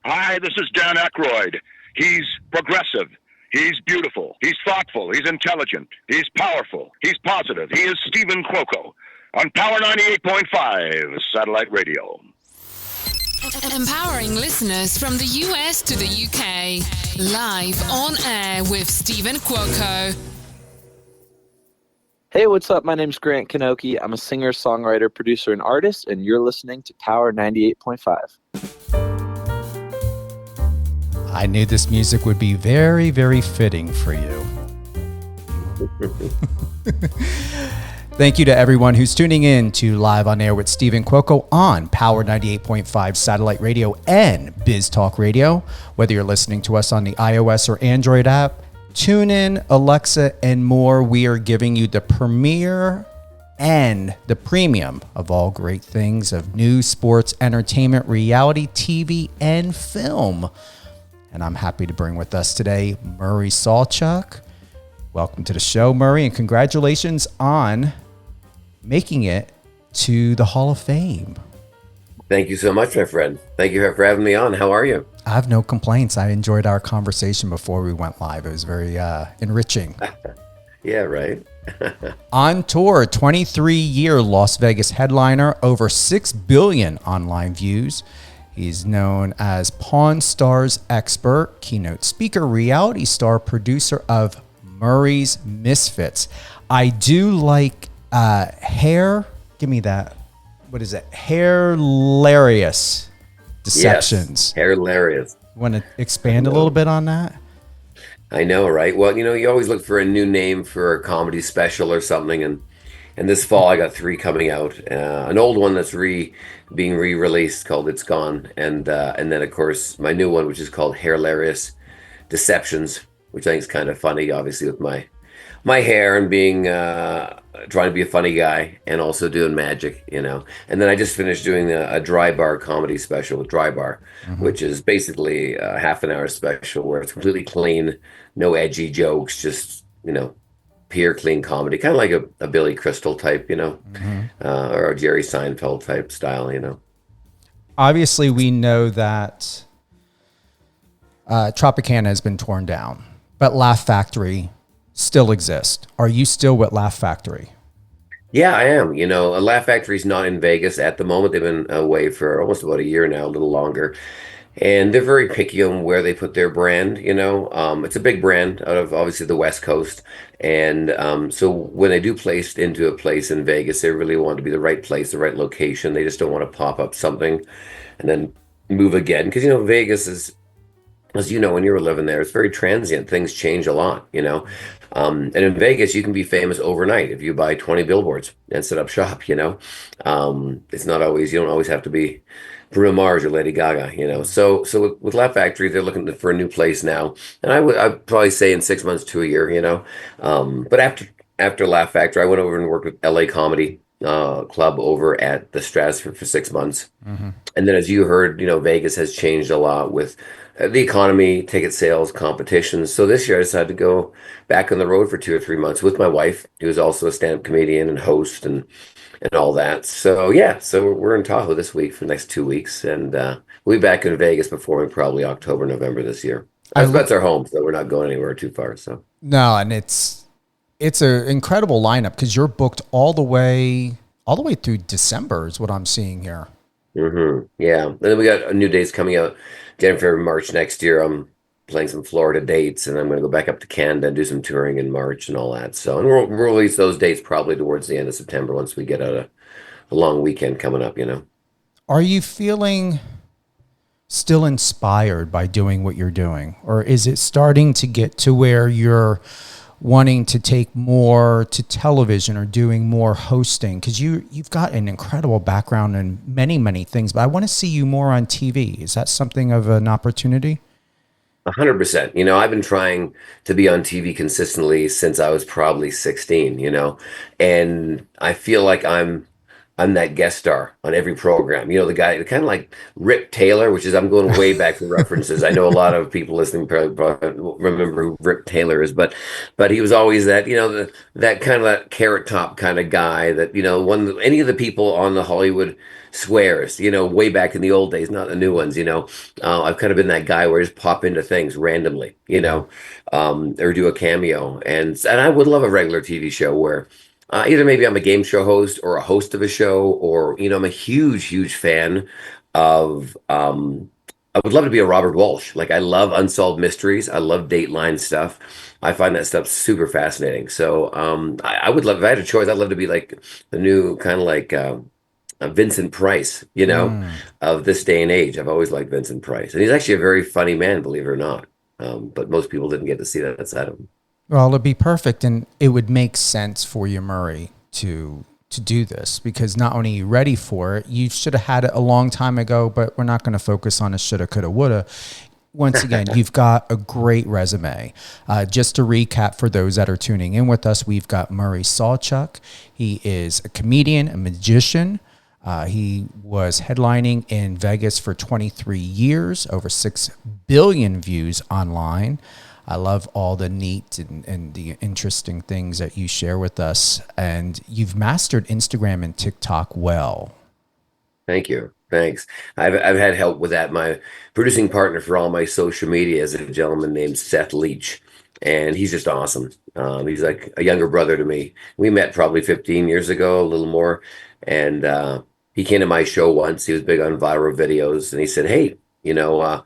Hi, this is Dan Aykroyd. He's progressive. He's beautiful. He's thoughtful. He's intelligent. He's powerful. He's positive. He is Stephen Cuoco on Power 98.5 Satellite Radio. Empowering listeners from the US to the UK. Live on air with Stephen Cuoco. Hey, what's up? My name's Grant Kanoki. I'm a singer, songwriter, producer, and artist, and you're listening to Power 98.5. I knew this music would be very, very fitting for you. Thank you to everyone who's tuning in to Live on Air with Stephen Cuoco on Power 98.5 Satellite Radio and Biz Talk Radio. Whether you're listening to us on the iOS or Android app, TuneIn, Alexa, and more, we are giving you the premiere and the premium of all great things of news, sports, entertainment, reality, TV, and film. And I'm happy to bring with us today Murray SawChuck. Welcome to the show, Murray, and congratulations on making it to the Hall of Fame. Thank you so much, my friend. Thank you for having me on. How are you? I have no complaints. I enjoyed our conversation before we went live. It was very enriching. Yeah, right. On tour, 23-year Las Vegas headliner, over 6 billion online views. He's known as Pawn Stars expert, keynote speaker, reality star, producer of Murray's Misfits. I do like hair. Give me that. What is it? Hilarious Deceptions. Yes, hilarious. Want to expand a little bit on that? I know, right? Well, you always look for a new name for a comedy special or something, and this fall I got 3 coming out. An old one that's being re-released called It's Gone, and then of course my new one, which is called Hilarious Deceptions, which I think is kind of funny, obviously with my hair and being trying to be a funny guy and also doing magic, And then I just finished doing a dry bar comedy special with Dry Bar, which is basically a half an hour special where it's completely clean, no edgy jokes, just pure clean comedy, kind of like a Billy Crystal type, or a Jerry Seinfeld type style, Obviously, we know that Tropicana has been torn down, but Laugh Factory still exists. Are you still with Laugh Factory? Yeah, I am. Laugh Factory's not in Vegas at the moment. They've been away for almost about a year now, a little longer. And they're very picky on where they put their brand, It's a big brand out of, obviously, the West Coast. And so when they do place into a place in Vegas, they really want to be the right place, the right location. They just don't want to pop up something and then move again. Because, Vegas is, as you know, when you were living there, it's very transient. Things change a lot, And in Vegas, you can be famous overnight if you buy 20 billboards and set up shop, It's not always, you don't always have to be Bruno Mars or Lady Gaga, So with Laugh Factory, they're looking for a new place now. And I'd probably say in 6 months to a year, But after Laugh Factory, I went over and worked with LA Comedy Club over at the Stratosphere for 6 months. And then as you heard, Vegas has changed a lot with the economy, ticket sales, competitions. So this year I decided to go back on the road for 2 or 3 months with my wife, who is also a stand-up comedian and host and all that. So yeah, so we're in Tahoe this week for the next 2 weeks, and we'll be back in Vegas performing probably October, November this year. That's our home, so we're not going anywhere too far. So no, and it's an incredible lineup because you're booked all the way through December is what I'm seeing here. Yeah, and then we got new dates coming out January, February, March next year. I'm playing some Florida dates, and I'm going to go back up to Canada and do some touring in March and all that. So, and we'll release those dates probably towards the end of September once we get out a long weekend coming up, Are you feeling still inspired by doing what you're doing? Or is it starting to get to where you're wanting to take more to television or doing more hosting? Because you've got an incredible background in many, many things, but I want to see you more on TV. Is that something of an opportunity? 100%. I've been trying to be on TV consistently since I was probably 16, and I feel like I'm I'm that guest star on every program. You know, the guy, kind of like Rip Taylor, which is, I'm going way back for references. I know a lot of people listening probably remember who Rip Taylor is, but he was always that, you know, that kind of that carrot top kind of guy that, you know, one any of the people on the Hollywood squares, you know, way back in the old days, not the new ones, you know. I've kind of been that guy where I just pop into things randomly, you know, or do a cameo. And I would love a regular TV show where either maybe I'm a game show host or a host of a show, or, you know, I'm a huge fan of, I would love to be a Robert Walsh. Like, I love unsolved mysteries. I love Dateline stuff. I find that stuff super fascinating. So I would love, if I had a choice, I'd love to be like the new kind of like Vincent Price, you know, Mm. of this day and age. I've always liked Vincent Price. And he's actually a very funny man, believe it or not. But most people didn't get to see that side of him. Well, it'd be perfect, and it would make sense for you, Murray, to do this, because not only are you ready for it, you should have had it a long time ago. But we're not going to focus on a shoulda, coulda, woulda. Once again, you've got a great resume. Just to recap for those that are tuning in with us, we've got Murray SawChuck. He is a comedian, a magician. He was headlining in Vegas for 23 years, over 6 billion views online. I love all the neat and the interesting things that you share with us. And you've mastered Instagram and TikTok well. Thank you. Thanks. I've had help with that. My producing partner for all my social media is a gentleman named Seth Leach, and he's just awesome. He's like a younger brother to me. We met probably 15 years ago, a little more, and he came to my show once. He was big on viral videos, and he said, "Hey, you know,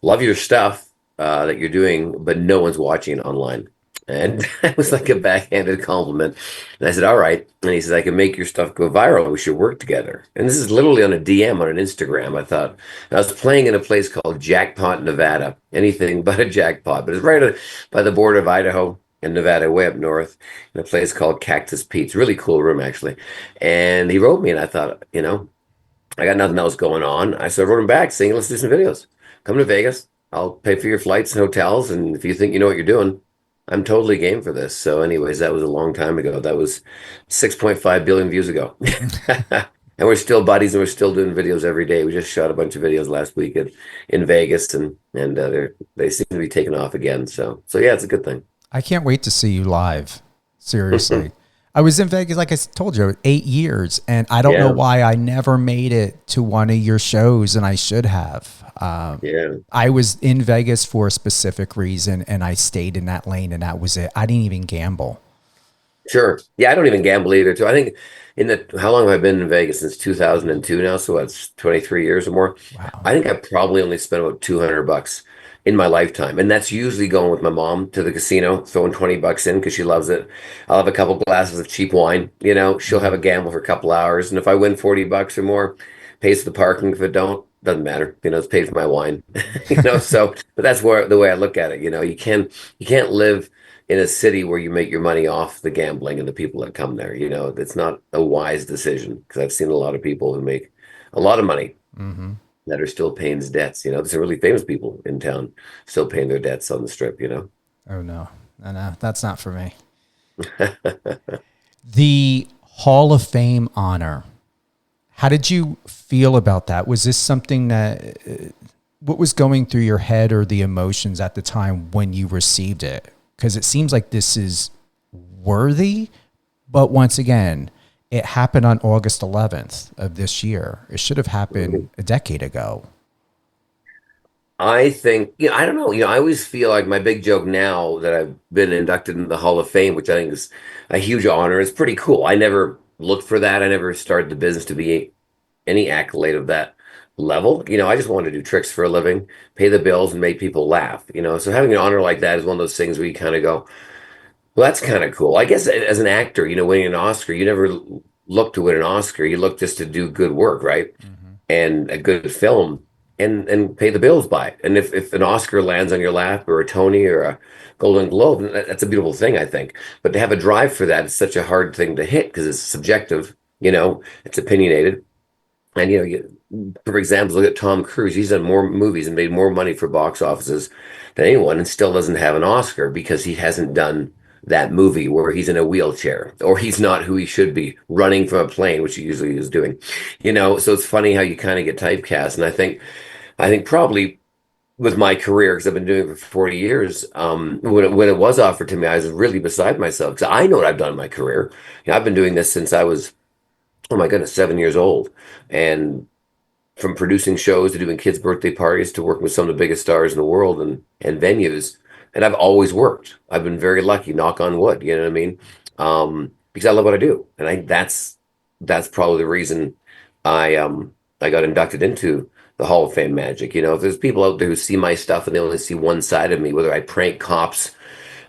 love your stuff that you're doing, but no one's watching it online." And that was like a backhanded compliment. And I said, "All right." And he says, "I can make your stuff go viral. We should work together." And this is literally on a DM on an Instagram. I thought, I was playing in a place called Jackpot, Nevada. Anything but a jackpot. But it's right by the border of Idaho and Nevada, way up north, in a place called Cactus Pete's. Really cool room, actually. And he wrote me, and I thought, you know, I got nothing else going on. So I wrote him back saying, "Let's do some videos. Come to Vegas. I'll pay for your flights and hotels. And if you think you know what you're doing, I'm totally game for this." So anyways, that was a long time ago. That was 6.5 billion views ago. And we're still buddies, and we're still doing videos every day. We just shot a bunch of videos last week in Vegas, and they seem to be taking off again. So yeah, it's a good thing. I can't wait to see you live. Seriously. I was in Vegas, like I told you, 8 years, and I don't know why I never made it to one of your shows, and I should have. I was in Vegas for a specific reason, and I stayed in that lane, and that was it. I didn't even gamble. Sure. Yeah, I don't even gamble either, too. I think how long have I been in Vegas? Since 2002 now, so that's 23 years or more. Wow. I think I probably only spent about $200 in my lifetime, and that's usually going with my mom to the casino, throwing $20 in because she loves it. I'll have a couple glasses of cheap wine, you know. She'll have a gamble for a couple hours, and if I win $40 or more, pays for the parking. If it don't, doesn't matter, you know. It's paid for my wine. You know. So, but that's the way I look at it. You know, you can't live in a city where you make your money off the gambling and the people that come there. You know, it's not a wise decision, because I've seen a lot of people who make a lot of money that are still paying debts. You know, there's some really famous people in town still paying their debts on the Strip, you know. Oh, no, that's not for me. The Hall of Fame honor. How did you feel about that? Was this something that, what was going through your head or the emotions at the time when you received it? Because it seems like this is worthy, but once again, it happened on August 11th of this year. It should have happened a decade ago. I think, you know, I don't know. You know, I always feel like my big joke now that I've been inducted in the Hall of Fame, which I think is a huge honor. It's pretty cool. I never looked for that. I never started the business to be any accolade of that level. You know, I just wanted to do tricks for a living, pay the bills, and make people laugh. You know, so having an honor like that is one of those things where you kind of go, well, that's kind of cool. I guess as an actor, you know, winning an Oscar, you never look to win an Oscar. You look just to do good work, right? And a good film, and pay the bills by it. And if an Oscar lands on your lap, or a Tony, or a Golden Globe, that's a beautiful thing, I think. But to have a drive for that is such a hard thing to hit, because it's subjective, you know, it's opinionated. And, you know, for example, look at Tom Cruise. He's done more movies and made more money for box offices than anyone, and still doesn't have an Oscar because he hasn't done that movie where he's in a wheelchair or he's not who he should be running from a plane, which he usually is doing. So it's funny how you kind of get typecast. And I think probably with my career, because I've been doing it for 40 years, when it was offered to me, I was really beside myself because I know what I've done in my career. I've been doing this since I was, oh my goodness, 7 years old. And from producing shows to doing kids' birthday parties to working with some of the biggest stars in the world and venues. And I've always worked. I've been very lucky, knock on wood, you know what I mean? Because I love what I do. And that's probably the reason I got inducted into the Hall of Fame Magic. If there's people out there who see my stuff and they only see one side of me, whether I prank cops,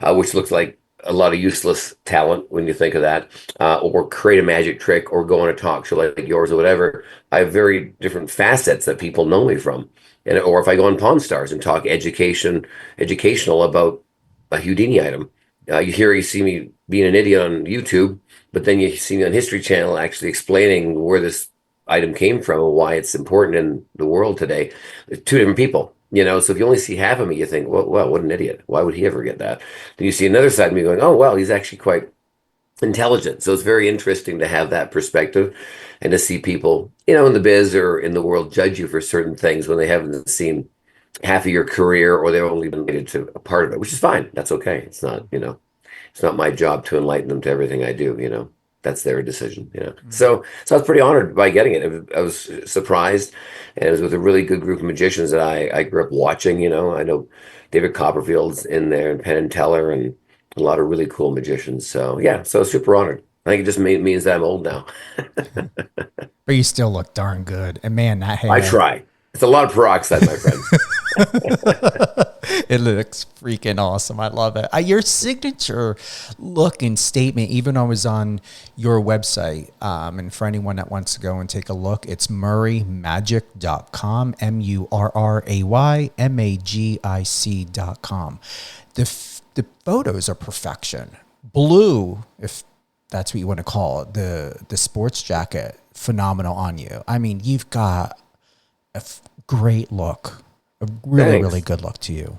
which looks like a lot of useless talent when you think of that, or create a magic trick or go on a talk show like yours or whatever. I have very different facets that people know me from. Or if I go on Pawn Stars and talk educational about a Houdini item, you see me being an idiot on YouTube, but then you see me on History Channel actually explaining where this item came from and why it's important in the world today. They're two different people. So if you only see half of me, you think, well, what an idiot. Why would he ever get that? Then you see another side of me going, oh, well, he's actually quite intelligent. So it's very interesting to have that perspective and to see people, in the biz or in the world judge you for certain things when they haven't seen half of your career or they've only been related to a part of it, which is fine. That's okay. It's not my job to enlighten them to everything I do. That's their decision. So I was pretty honored by getting it. I was surprised, and it was with a really good group of magicians that I grew up watching. I know David Copperfield's in there and Penn and Teller and a lot of really cool magicians. So yeah, so I was super honored. I think it just means that I'm old now. But you still look darn good. And man, that hair. I try. It's a lot of peroxide, my friend. It looks freaking awesome. I love it. Your signature look and statement, even though I was on your website, and for anyone that wants to go and take a look, it's murraymagic.com, murraymagic.com. The photos are perfection. Blue, if that's what you want to call it, the sports jacket, phenomenal on you. I mean, you've got a great look, a really, really good look to you.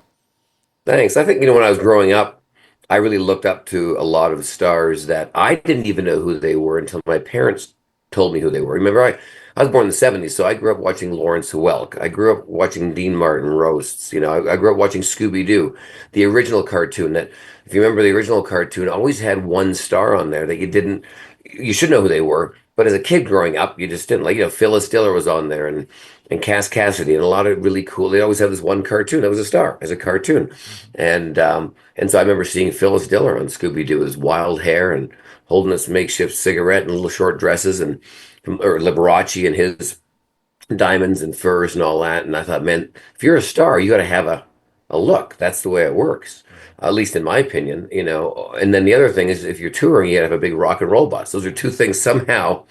Thanks. I think, when I was growing up, I really looked up to a lot of stars that I didn't even know who they were until my parents told me who they were. Remember, I was born in the 70s, so I grew up watching Lawrence Welk. I grew up watching Dean Martin roasts. I grew up watching Scooby-Doo, the original cartoon that, if you remember the original cartoon, always had one star on there that you should know who they were. But as a kid growing up, you just didn't. Phyllis Diller was on there and Cass Cassidy and a lot of really cool. They always had this one cartoon that was a star as a cartoon. And so I remember seeing Phyllis Diller on Scooby-Doo with his wild hair and holding this makeshift cigarette and little short dresses or Liberace and his diamonds and furs and all that. And I thought, man, if you're a star, you got to have a look. That's the way it works. At least in my opinion, and then the other thing is if you're touring, you have a big rock and roll bus. Those are two things somehow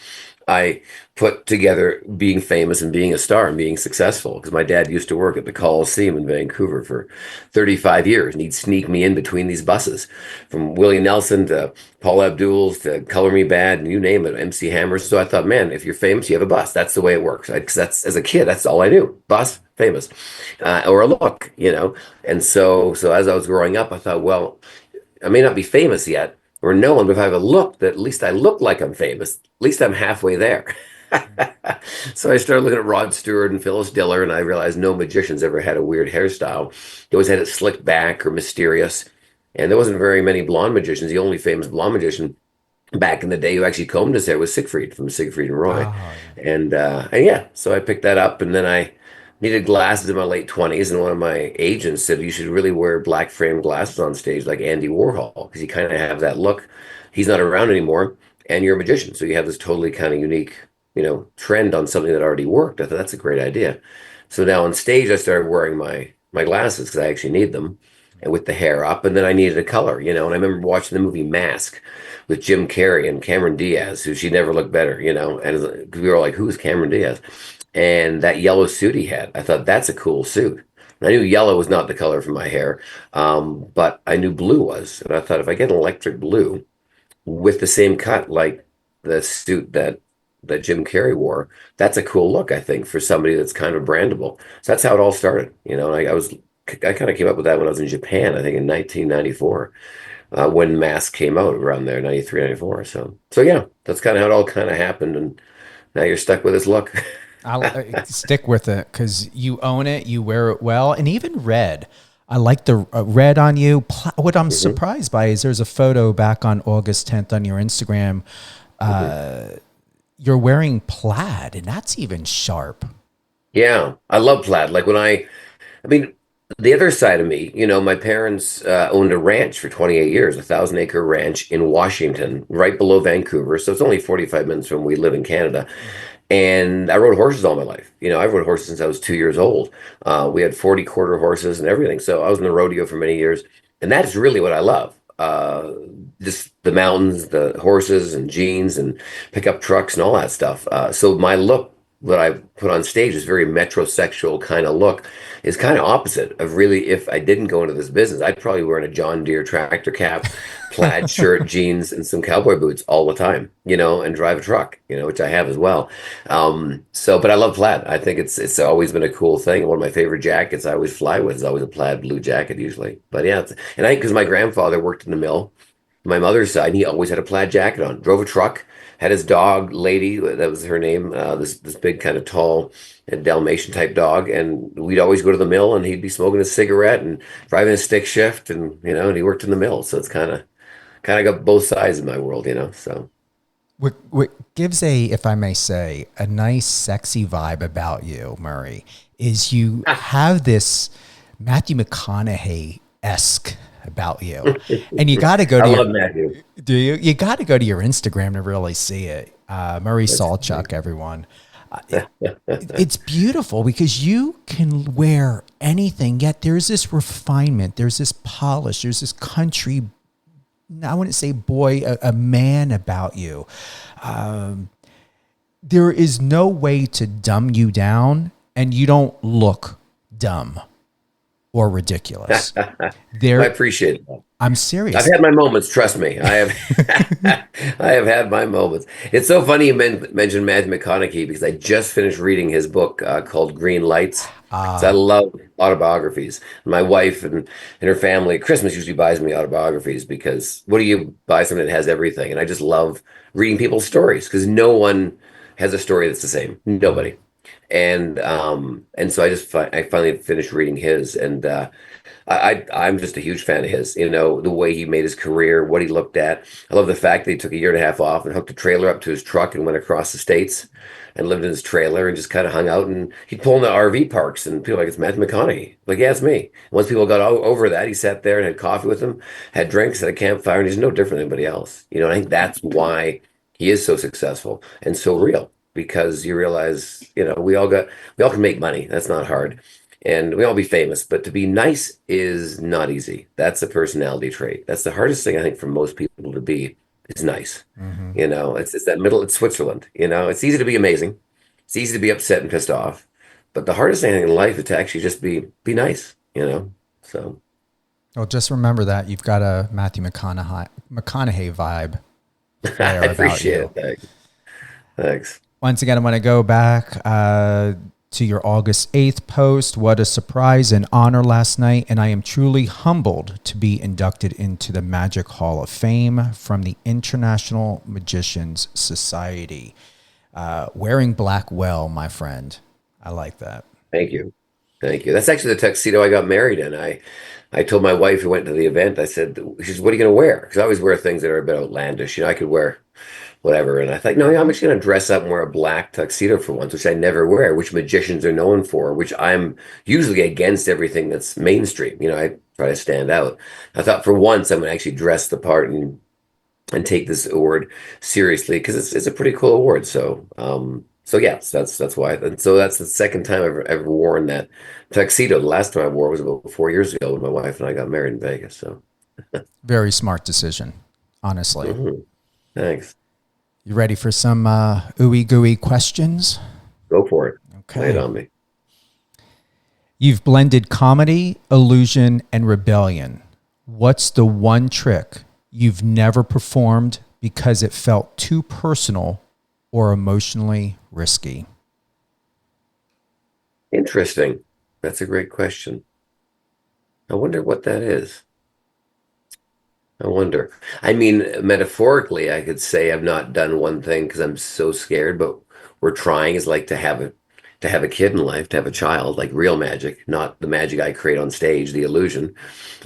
I put together, being famous and being a star and being successful, because my dad used to work at the Coliseum in Vancouver for 35 years and he'd sneak me in between these buses from Willie Nelson to Paul Abdul's to Color Me Bad and you name it, MC Hammers. So I thought, man, if you're famous, you have a bus. That's the way it works. Because that's, as a kid, that's all I knew. Bus, famous, or a look, And so as I was growing up, I thought, well, I may not be famous yet or known, but if I have a look that at least I look like I'm famous, at least I'm halfway there. So I started looking at Rod Stewart and Phyllis Diller, and I realized no magician's ever had a weird hairstyle. They always had it slicked back or mysterious. And there wasn't very many blonde magicians. The only famous blonde magician back in the day who actually combed his hair was Siegfried from Siegfried and Roy. Oh. And yeah, so I picked that up, and then I needed glasses in my late 20s, and one of my agents said, you should really wear black frame glasses on stage like Andy Warhol, because you kind of have that look. He's not around anymore, and you're a magician, so you have this totally kind of unique, trend on something that already worked. I thought that's a great idea. So now on stage, I started wearing my glasses because I actually need them, and with the hair up, and then I needed a color, and I remember watching the movie Mask with Jim Carrey and Cameron Diaz, who she never looked better, and we were like, who's Cameron Diaz? And that yellow suit he had, I thought, that's a cool suit. And I knew yellow was not the color for my hair, but I knew blue was. And I thought, if I get an electric blue with the same cut like the suit that Jim Carrey wore, that's a cool look, I think, for somebody that's kind of brandable. So that's how it all started. I kind of came up with that when I was in Japan, I think in 1994. when Mask came out around there, 93, 94. So yeah, that's kind of how it all kind of happened. And now you're stuck with this look. I'll stick with it because you own it, you wear it well, and even red. I like the red on you. What I'm hmm surprised by is there's a photo back on August 10th on your Instagram. hmm You're wearing plaid, and that's even sharp. Yeah, I love plaid. Like I mean, the other side of me, my parents owned a ranch for 28 years, a 1,000-acre ranch in Washington, right below Vancouver. So it's only 45 minutes from where we live in Canada. And I rode horses all my life. I rode horses since I was 2 years old. We had 40 quarter horses and everything. So I was in the rodeo for many years. And that's really what I love. Just the mountains, the horses and jeans and pickup trucks and all that stuff. So my look that I put on stage, is very metrosexual kind of look, is kind of opposite of really, if I didn't go into this business, I'd probably wearing a John Deere tractor cap, plaid shirt, jeans, and some cowboy boots all the time, and drive a truck, which I have as well. But I love plaid. I think it's always been a cool thing. One of my favorite jackets I always fly with is always a plaid blue jacket usually. But yeah, and I think because my grandfather worked in the mill, my mother's side, he always had a plaid jacket on, drove a truck, had his dog, Lady, that was her name, this big kind of tall Dalmatian type dog. And we'd always go to the mill and he'd be smoking a cigarette and driving a stick shift and he worked in the mill. So it's kind of got both sides of my world. So What gives if I may say, a nice sexy vibe about you, Murray, is you have this Matthew McConaughey-esque about you. And you got to go I to love Matthew. do you? You got to go to your Instagram to really see it. Murray That's SawChuck, everyone. It's beautiful because you can wear anything, yet there's this refinement, there's this polish, there's this country, I wouldn't say boy, a man about you. There is no way to dumb you down, and you don't look dumb or ridiculous. I There, appreciate that. I'm I've serious. had my moments, trust me. I have I have had my moments. It's so funny you mentioned Matthew McConaughey because I just finished reading his book called Green Lights. So I love autobiographies. My wife and her family at Christmas usually buys me autobiographies because what do you buy something that has everything? And I just love reading people's stories because no one has a story that's the same. Nobody. And so I finally finished reading his and I'm just a huge fan of his, the way he made his career, what he looked at. I love the fact that he took a year and a half off and hooked a trailer up to his truck and went across the states and lived in his trailer and just kind of hung out. And he'd pull into RV parks and people were like, it's Matthew McConaughey. Like, yeah, it's me. Once people got over that, he sat there and had coffee with them, had drinks at a campfire, and he's no different than anybody else. And I think that's why he is so successful and so real because you realize, we all can make money. That's not hard and we all be famous, but to be nice is not easy. That's a personality trait. That's the hardest thing I think for most people to be is nice. Mm-hmm. It's that middle. It's Switzerland. It's easy to be amazing. It's easy to be upset and pissed off, but the hardest thing in life is to actually just be nice. So Well, just remember that you've got a Matthew McConaughey vibe fire I about appreciate you. it. Thanks. Once again, I want to go back to your August 8th post. What a surprise and honor last night. And I am truly humbled to be inducted into the Magic Hall of Fame from the International Magicians Society. Wearing black well, my friend. I like that. Thank you. Thank you. That's actually the tuxedo I got married in. I told my wife who went to the event, I said, she says, what are you going to wear? Because I always wear things that are a bit outlandish. I could wear whatever. And I thought, no, I'm just going to dress up and wear a black tuxedo for once, which I never wear, which magicians are known for, which I'm usually against everything that's mainstream. I try to stand out. I thought for once I'm going to actually dress the part and take this award seriously because it's a pretty cool award. So yes, that's why. And so that's the second time I've ever worn that tuxedo. The last time I wore it was about 4 years ago when my wife and I got married in Vegas. So Very smart decision, honestly. mhm. Thanks. You ready for some ooey gooey questions? Go for it. Lay it Okay. on me. You've blended comedy, illusion, and rebellion. What's the one trick you've never performed because it felt too personal or emotionally risky? Interesting. That's a great question. I wonder what that is. I wonder. I mean, metaphorically, I could say I've not done one thing because I'm so scared, but we're trying is like to have a kid in life, to have a child, like real magic, not the magic I create on stage, the illusion.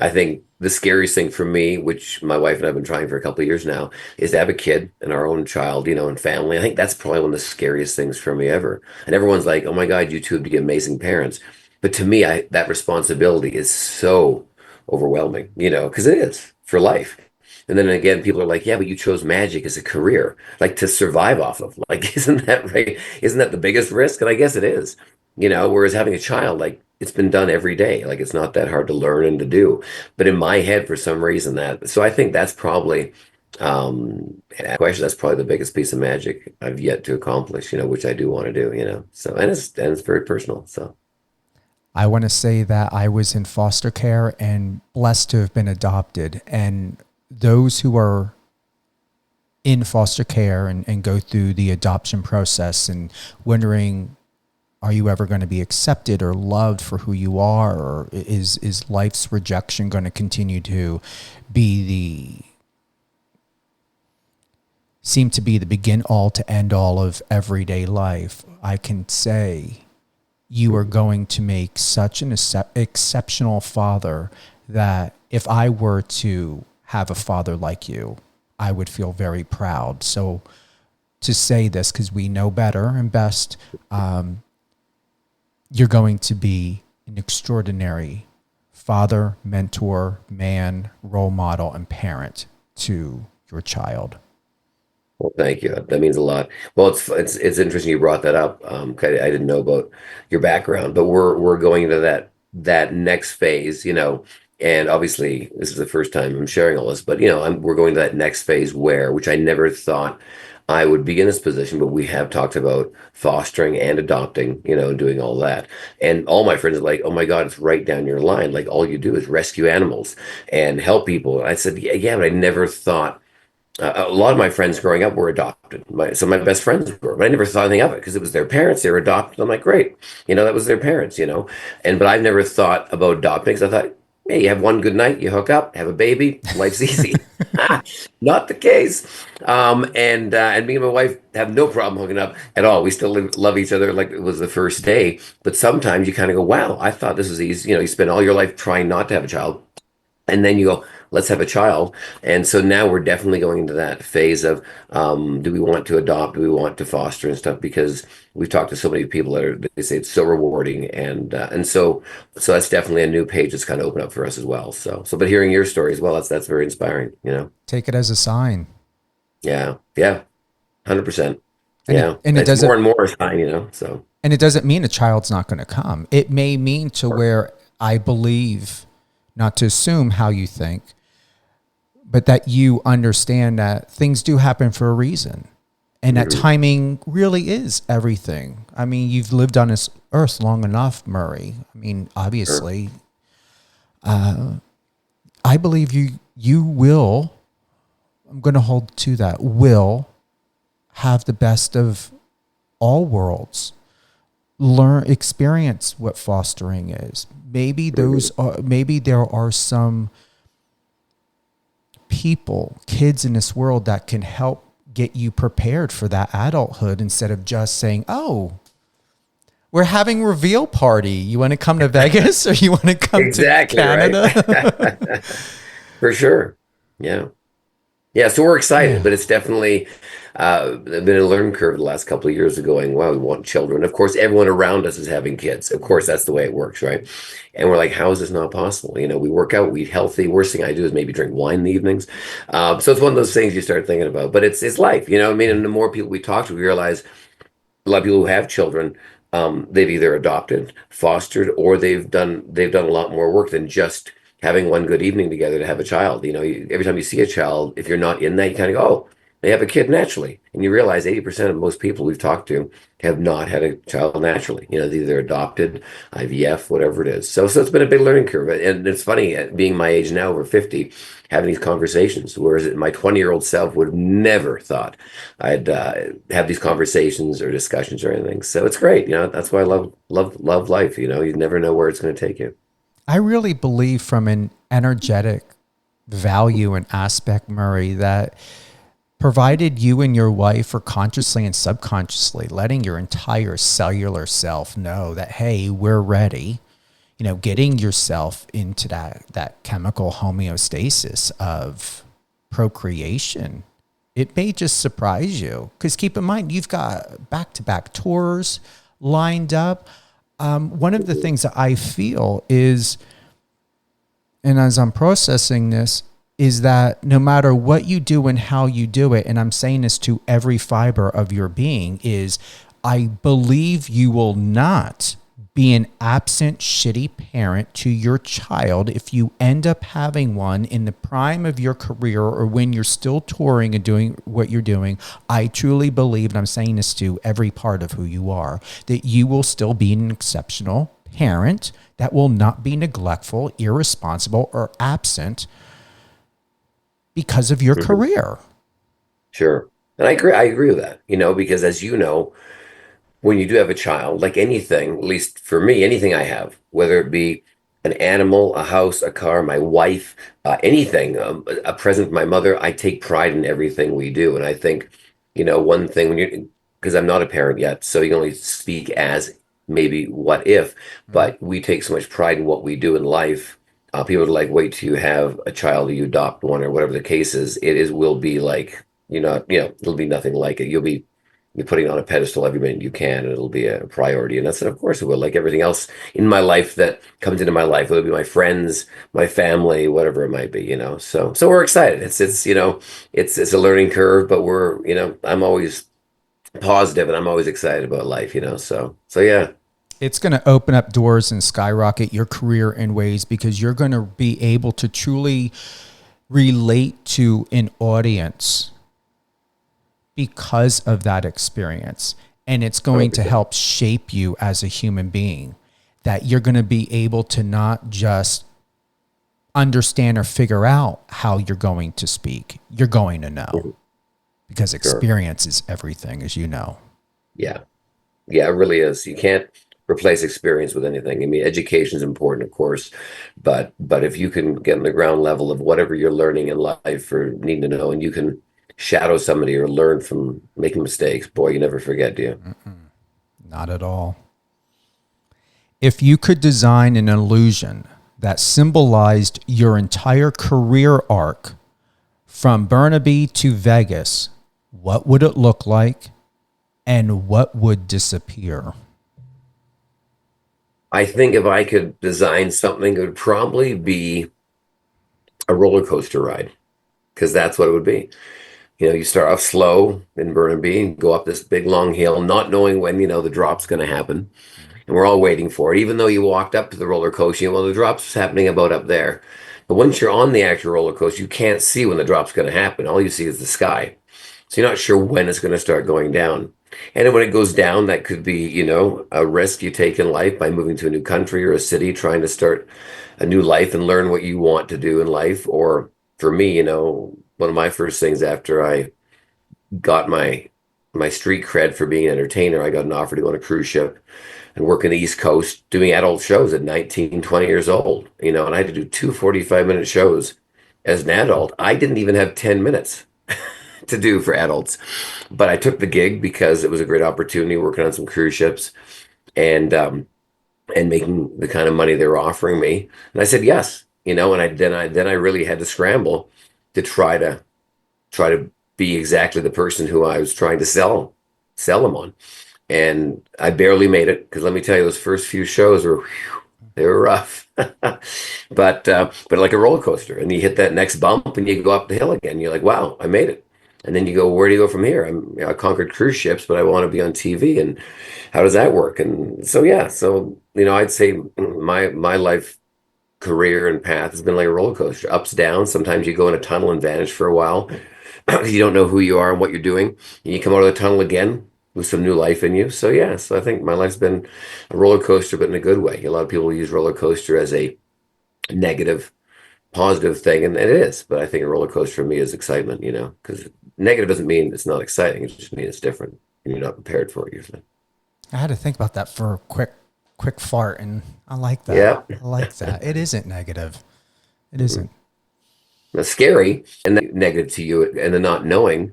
I think the scariest thing for me, which my wife and I have been trying for a couple of years now, is to have a kid and our own child, and family. I think that's probably one of the scariest things for me ever. And everyone's like, "Oh my God, you two would be amazing parents." But to me, I that responsibility is so overwhelming, because it is for life. And then again, people are like, yeah, but you chose magic as a career, like to survive off of. Like, isn't that right? Isn't that the biggest risk? And I guess it is, whereas having a child, like it's been done every day. Like it's not that hard to learn and to do. But in my head, for some reason so I think that's probably, that question, that's probably the biggest piece of magic I've yet to accomplish, which I do want to do, so, and it's very personal. So. I want to say that I was in foster care and blessed to have been adopted. And those who are in foster care and go through the adoption process and wondering, are you ever going to be accepted or loved for who you are? Or is life's rejection going to continue to seem to be the begin all to end all of everyday life? I can say you are going to make such an exceptional father that if I were to have a father like you, I would feel very proud. So to say this, because we know better and best, you're going to be an extraordinary father, mentor, man, role model, and parent to your child. Well, thank you. That means a lot. Well, it's interesting you brought that up. 'Cause I didn't know about your background, but we're going into that next phase, and obviously this is the first time I'm sharing all this, but we're going to that next phase which I never thought I would be in this position, but we have talked about fostering and adopting, and doing all that. And all my friends are like, "Oh my God, it's right down your line. Like all you do is rescue animals and help people." And I said, yeah, but I never thought. A lot of my friends growing up were adopted. Some of my best friends were, but I never thought anything of it because it was their parents. They were adopted. I'm like, great, that was their parents, but I've never thought about adopting because I thought, hey, you have one good night, you hook up, have a baby, life's easy. Not the case. And me and my wife have no problem hooking up at all. We still love each other like it was the first day. But sometimes you kind of go, wow, I thought this was easy. You spend all your life trying not to have a child. And then you go, let's have a child. And so now we're definitely going into that phase of, do we want to adopt? Do we want to foster and stuff? Because we've talked to so many people they say it's so rewarding. And so that's definitely a new page that's kind of opened up for us as well. But hearing your story as well, that's very inspiring, Take it as a sign. Yeah. Yeah. 100%. And it it's doesn't, more and more a sign, so. And it doesn't mean a child's not going to come. It may mean to where I believe, not to assume how you think, but that you understand that things do happen for a reason and that timing really is everything. I mean, you've lived on this earth long enough, Murray. I mean, obviously, I believe you will, I'm going to hold to that, will have the best of all worlds. Experience what fostering is. Maybe there are some kids in this world that can help get you prepared for that adulthood instead of just saying, "Oh, we're having a reveal party. You want to come to Vegas or you want to come to Canada?" Right? For sure. Yeah. Yeah, so we're excited, but it's definitely been a learning curve the last couple of years of going, wow, we want children. Of course, everyone around us is having kids. Of course, that's the way it works, right? And we're like, how is this not possible? We work out, we eat healthy. Worst thing I do is maybe drink wine in the evenings. So it's one of those things you start thinking about. But it's life, I mean, and the more people we talk to, we realize a lot of people who have children, they've either adopted, fostered, or they've done a lot more work than just having one good evening together to have a child. Every time you see a child, if you're not in that, you kind of go, oh, they have a kid naturally. And you realize 80% of most people we've talked to have not had a child naturally. They're either adopted, IVF, whatever it is. So it's been a big learning curve. And it's funny, being my age now, over 50, having these conversations, whereas my 20-year-old self would have never thought I'd have these conversations or discussions or anything. So it's great. That's why I love life. You never know where it's going to take you. I really believe from an energetic value and aspect, Murray, that provided you and your wife are consciously and subconsciously letting your entire cellular self know that, hey, we're ready, getting yourself into that chemical homeostasis of procreation. It may just surprise you, because keep in mind, you've got back-to-back tours lined up. One of the things that I feel is, and as I'm processing this, is that no matter what you do and how you do it, and I'm saying this to every fiber of your being, is I believe you will not be an absent, shitty parent to your child if you end up having one in the prime of your career or when you're still touring and doing what you're doing. I truly believe, and I'm saying this to every part of who you are, that you will still be an exceptional parent that will not be neglectful, irresponsible, or absent because of your career. Sure. And I agree with that, because as you know, when you do have a child, like anything, at least for me, anything I have, whether it be an animal, a house, a car, my wife, anything, a present from my mother, I take pride in everything we do. And I think, one thing because I'm not a parent yet, so you can only speak as maybe what if, but we take so much pride in what we do in life. People are like, wait till you have a child or you adopt one or whatever the case is. Will be like, it'll be nothing like it. You're putting it on a pedestal every minute you can, and it'll be a priority. And that's, of course it will, like everything else in my life that comes into my life, whether it be my friends, my family, whatever it might be, So we're excited. It's it's a learning curve, but I'm always positive and I'm always excited about life, So yeah. It's going to open up doors and skyrocket your career in ways, because you're going to be able to truly relate to an audience because of that experience. And it's going to help shape you as a human being, that you're going to be able to not just understand or figure out how you're going to speak. You're going to know, because experience is everything, as you know. Yeah. Yeah, it really is. You can't replace experience with anything. I mean, education is important, of course, but if you can get on the ground level of whatever you're learning in life or need to know, and you can shadow somebody or learn from making mistakes, boy, you never forget, do you? Not at all. If you could design an illusion that symbolized your entire career arc from Burnaby to Vegas, what would it look like, and what would disappear? I think if I could design something, it would probably be a roller coaster ride, because that's what it would be. You start off slow in Burnaby and go up this big long hill, not knowing when, the drop's going to happen. And we're all waiting for it. Even though you walked up to the roller coaster, well, the drop's happening about up there. But once you're on the actual roller coaster, you can't see when the drop's going to happen. All you see is the sky. So you're not sure when it's going to start going down. And then when it goes down, that could be, a risk you take in life by moving to a new country or a city, trying to start a new life and learn what you want to do in life. Or for me, one of my first things after I got my street cred for being an entertainer, I got an offer to go on a cruise ship and work in the East Coast doing adult shows at 19, 20 years old, and I had to do two 45-minute shows as an adult. I didn't even have 10 minutes to do for adults, but I took the gig because it was a great opportunity working on some cruise ships and making the kind of money they were offering me. And I said yes, and then I really had to scramble to try to be exactly the person who I was trying to sell them on. And I barely made it, because let me tell you, those first few shows they were rough, but like a roller coaster. And you hit that next bump and you go up the hill again. You're like, wow, I made it. And then you go, where do you go from here? I conquered cruise ships, but I want to be on TV. And how does that work? And so, yeah, I'd say my life career and path has been like a roller coaster, ups, downs. Sometimes you go in a tunnel and vanish for a while. You don't know who you are and what you're doing. And you come out of the tunnel again with some new life in you. So yeah, I think my life's been a roller coaster, but in a good way. A lot of people use roller coaster as a negative, positive thing, and it is. But I think a roller coaster for me is excitement, because negative doesn't mean it's not exciting. It just means it's different, and you're not prepared for it usually. I had to think about that for a quick fart, and I like that. Yeah. I like that. It isn't negative. It isn't. That's scary and negative to you, and the not knowing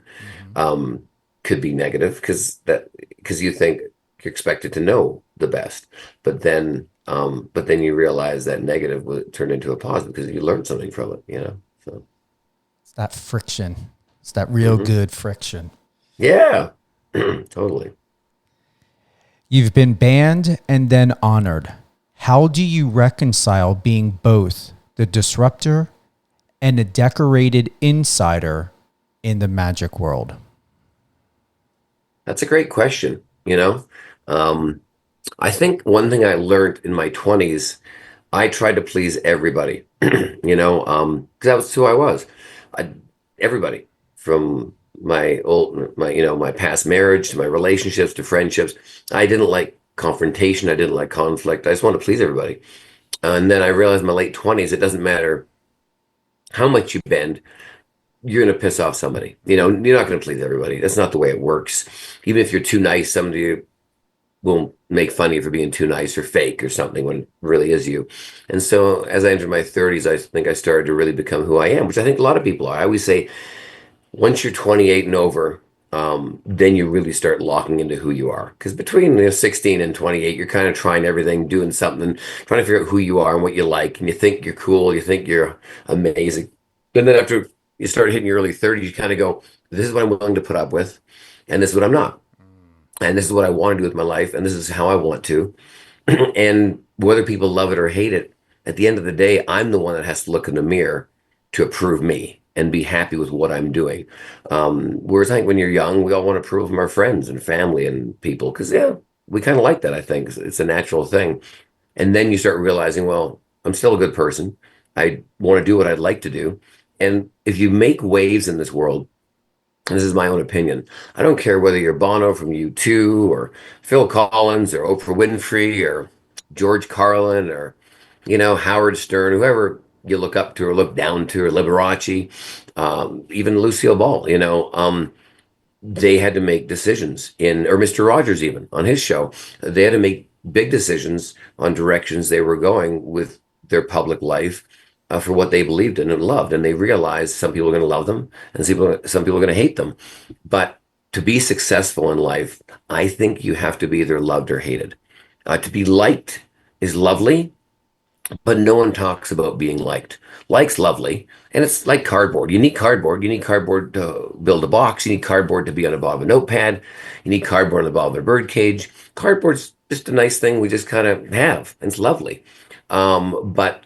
um, could be negative because you think you're expected to know the best, but then you realize that negative would turn into a positive because you learned something from it, you know. So It's that friction. It's that real mhm. good friction. Yeah, totally. You've been banned and then honored. How do you reconcile being both the disruptor and a decorated insider in the magic world? That's a great question. You know, um, I think one thing I learned in my 20s, I tried to please everybody, because that was who I was. I, everybody, from my past marriage to my relationships to friendships. I didn't like confrontation. I didn't like conflict. I just wanted to please everybody. And then I realized in my late 20s, it doesn't matter how much you bend, you're going to piss off somebody. You know, you're not going to please everybody. That's not the way it works. Even if you're too nice, somebody will make fun of you for being too nice or fake or something when it really is you. And so as I entered my 30s, I think I started to really become who I am, which I think a lot of people are. I always say once you're 28 and over, then you really start locking into who you are. Because between 16 and 28, you're kind of trying everything, doing something, trying to figure out who you are and what you like. And you think you're cool, you think you're amazing. And then after you start hitting your early 30s, you kind of go, this is what I'm willing to put up with, and this is what I'm not. And this is what I want to do with my life, and this is how I want to. And whether people love it or hate it, at the end of the day, I'm the one that has to look in the mirror to approve me and be happy with what I'm doing. Whereas I think when you're young, we all want to approve from our friends and family and people because, yeah, we kind of like that, I think. It's a natural thing. And then you start realizing, well, I'm still a good person. I want to do what I'd like to do. And if you make waves in this world, this is my own opinion. I don't care whether you're Bono from U2 or Phil Collins or Oprah Winfrey or George Carlin or, Howard Stern, whoever you look up to or look down to, or Liberace, even Lucille Ball, they had to make decisions or Mr. Rogers even on his show. They had to make big decisions on directions they were going with their public life for what they believed in and loved. And they realized some people are going to love them and some people are going to hate them. But to be successful in life, I think you have to be either loved or hated. To be liked is lovely, but no one talks about being liked. Like's lovely, and it's like cardboard. You need cardboard. You need cardboard to build a box. You need cardboard to be on the bottom of a notepad. You need cardboard on the bottom of a bird cage. Cardboard's just a nice thing we just kind of have, and it's lovely. But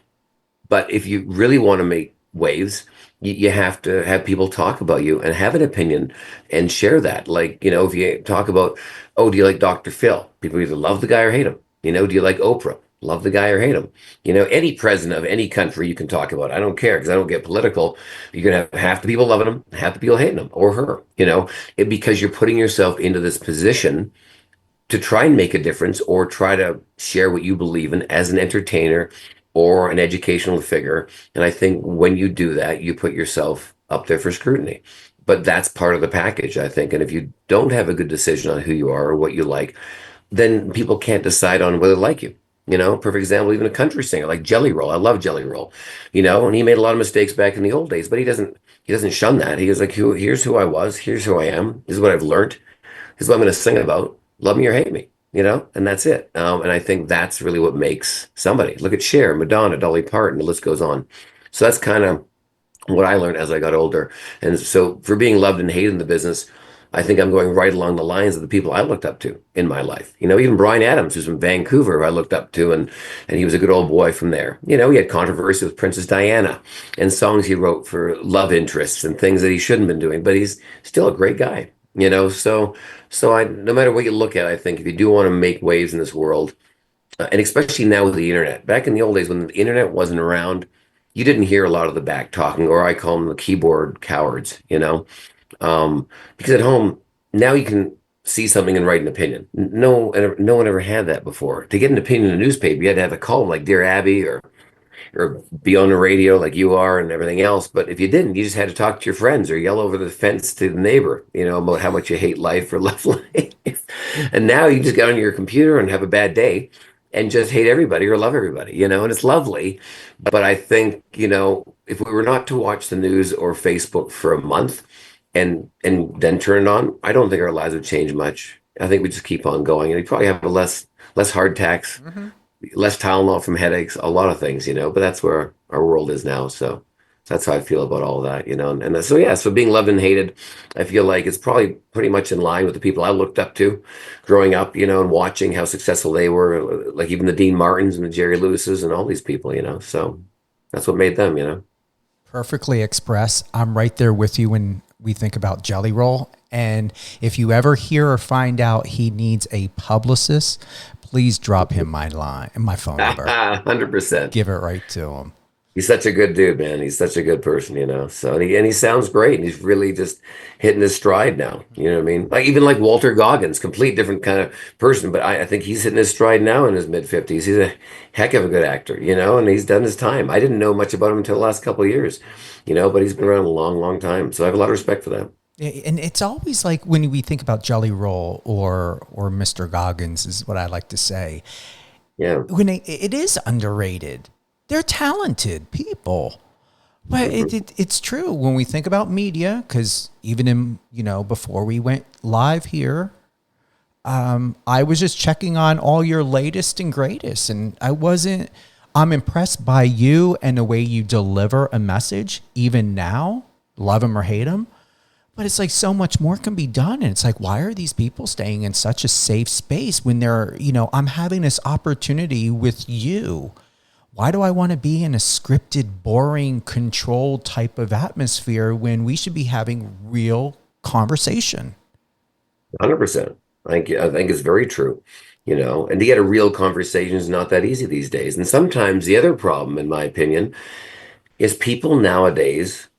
if you really want to make waves, you have to have people talk about you and have an opinion and share that. Like, if you talk about, oh, do you like Dr. Phil? People either love the guy or hate him. Do you like Oprah? Love the guy or hate him. Any president of any country you can talk about. I don't care because I don't get political. You can have half the people loving him, half the people hating him or her, because you're putting yourself into this position to try and make a difference or try to share what you believe in as an entertainer or an educational figure. And I think when you do that, you put yourself up there for scrutiny. But that's part of the package, I think. And if you don't have a good decision on who you are or what you like, then people can't decide on whether they like you. Perfect example, even a country singer like Jelly Roll. I love Jelly Roll, and he made a lot of mistakes back in the old days, but he doesn't shun that. He goes like, here's who I was, here's who I am, this is what I've learned, this is what I'm going to sing about. Love me or hate me, and that's it. And I think that's really what makes somebody. Look at Cher, Madonna, Dolly Parton, the list goes on. So that's kind of what I learned as I got older. And so for being loved and hated in the business, I think I'm going right along the lines of the people I looked up to in my life. Even Bryan Adams, who's from Vancouver, who I looked up to, and he was a good old boy from there. He had controversy with Princess Diana and songs he wrote for love interests and things that he shouldn't have been doing, but he's still a great guy. So I, no matter what you look at, I think if you do want to make waves in this world, and especially now with the internet, back in the old days when the internet wasn't around, you didn't hear a lot of the back talking, or I call them the keyboard cowards, because at home now you can see something and write an opinion. No one ever had that before. To get an opinion in a newspaper, you had to have a column like Dear Abby or be on the radio like you are and everything else. But if you didn't, you just had to talk to your friends or yell over the fence to the neighbor, about how much you hate life or love life. And now you just get on your computer and have a bad day and just hate everybody or love everybody, and it's lovely. But I think, if we were not to watch the news or Facebook for a month and then turn it on, I don't think our lives would change much. I think we just keep on going, and we probably have a less hard tax, less Tylenol from headaches, a lot of things, but that's where our world is now. So that's how I feel about all that, and so, yeah, so being loved and hated, I feel like it's probably pretty much in line with the people I looked up to growing up, and watching how successful they were, like even the Dean Martins and the Jerry Lewises and all these people, so that's what made them. Perfectly expressed. I'm right there with you when we think about Jelly Roll. And if you ever hear or find out he needs a publicist, please drop him my phone number. 100%. Give it right to him. He's such a good dude, man. He's such a good person, So and he sounds great, and he's really just hitting his stride now. You know what I mean? Like even like Walter Goggins, complete different kind of person, but I think he's hitting his stride now in his mid-50s. He's a heck of a good actor, and he's done his time. I didn't know much about him until the last couple of years, but he's been around a long, long time. So I have a lot of respect for that. And it's always like when we think about Jelly Roll or Mr. Goggins is what I like to say. Yeah, when it is underrated. They're talented people. But it's true when we think about media, because even before we went live here, I was just checking on all your latest and greatest. And I'm impressed by you and the way you deliver a message, even now, love them or hate them. But it's like so much more can be done. And it's like, why are these people staying in such a safe space when I'm having this opportunity with you? Why do I want to be in a scripted, boring, controlled type of atmosphere when we should be having real conversation? 100%. I think it's very true, and to get a real conversation is not that easy these days. And sometimes the other problem, in my opinion, is people nowadays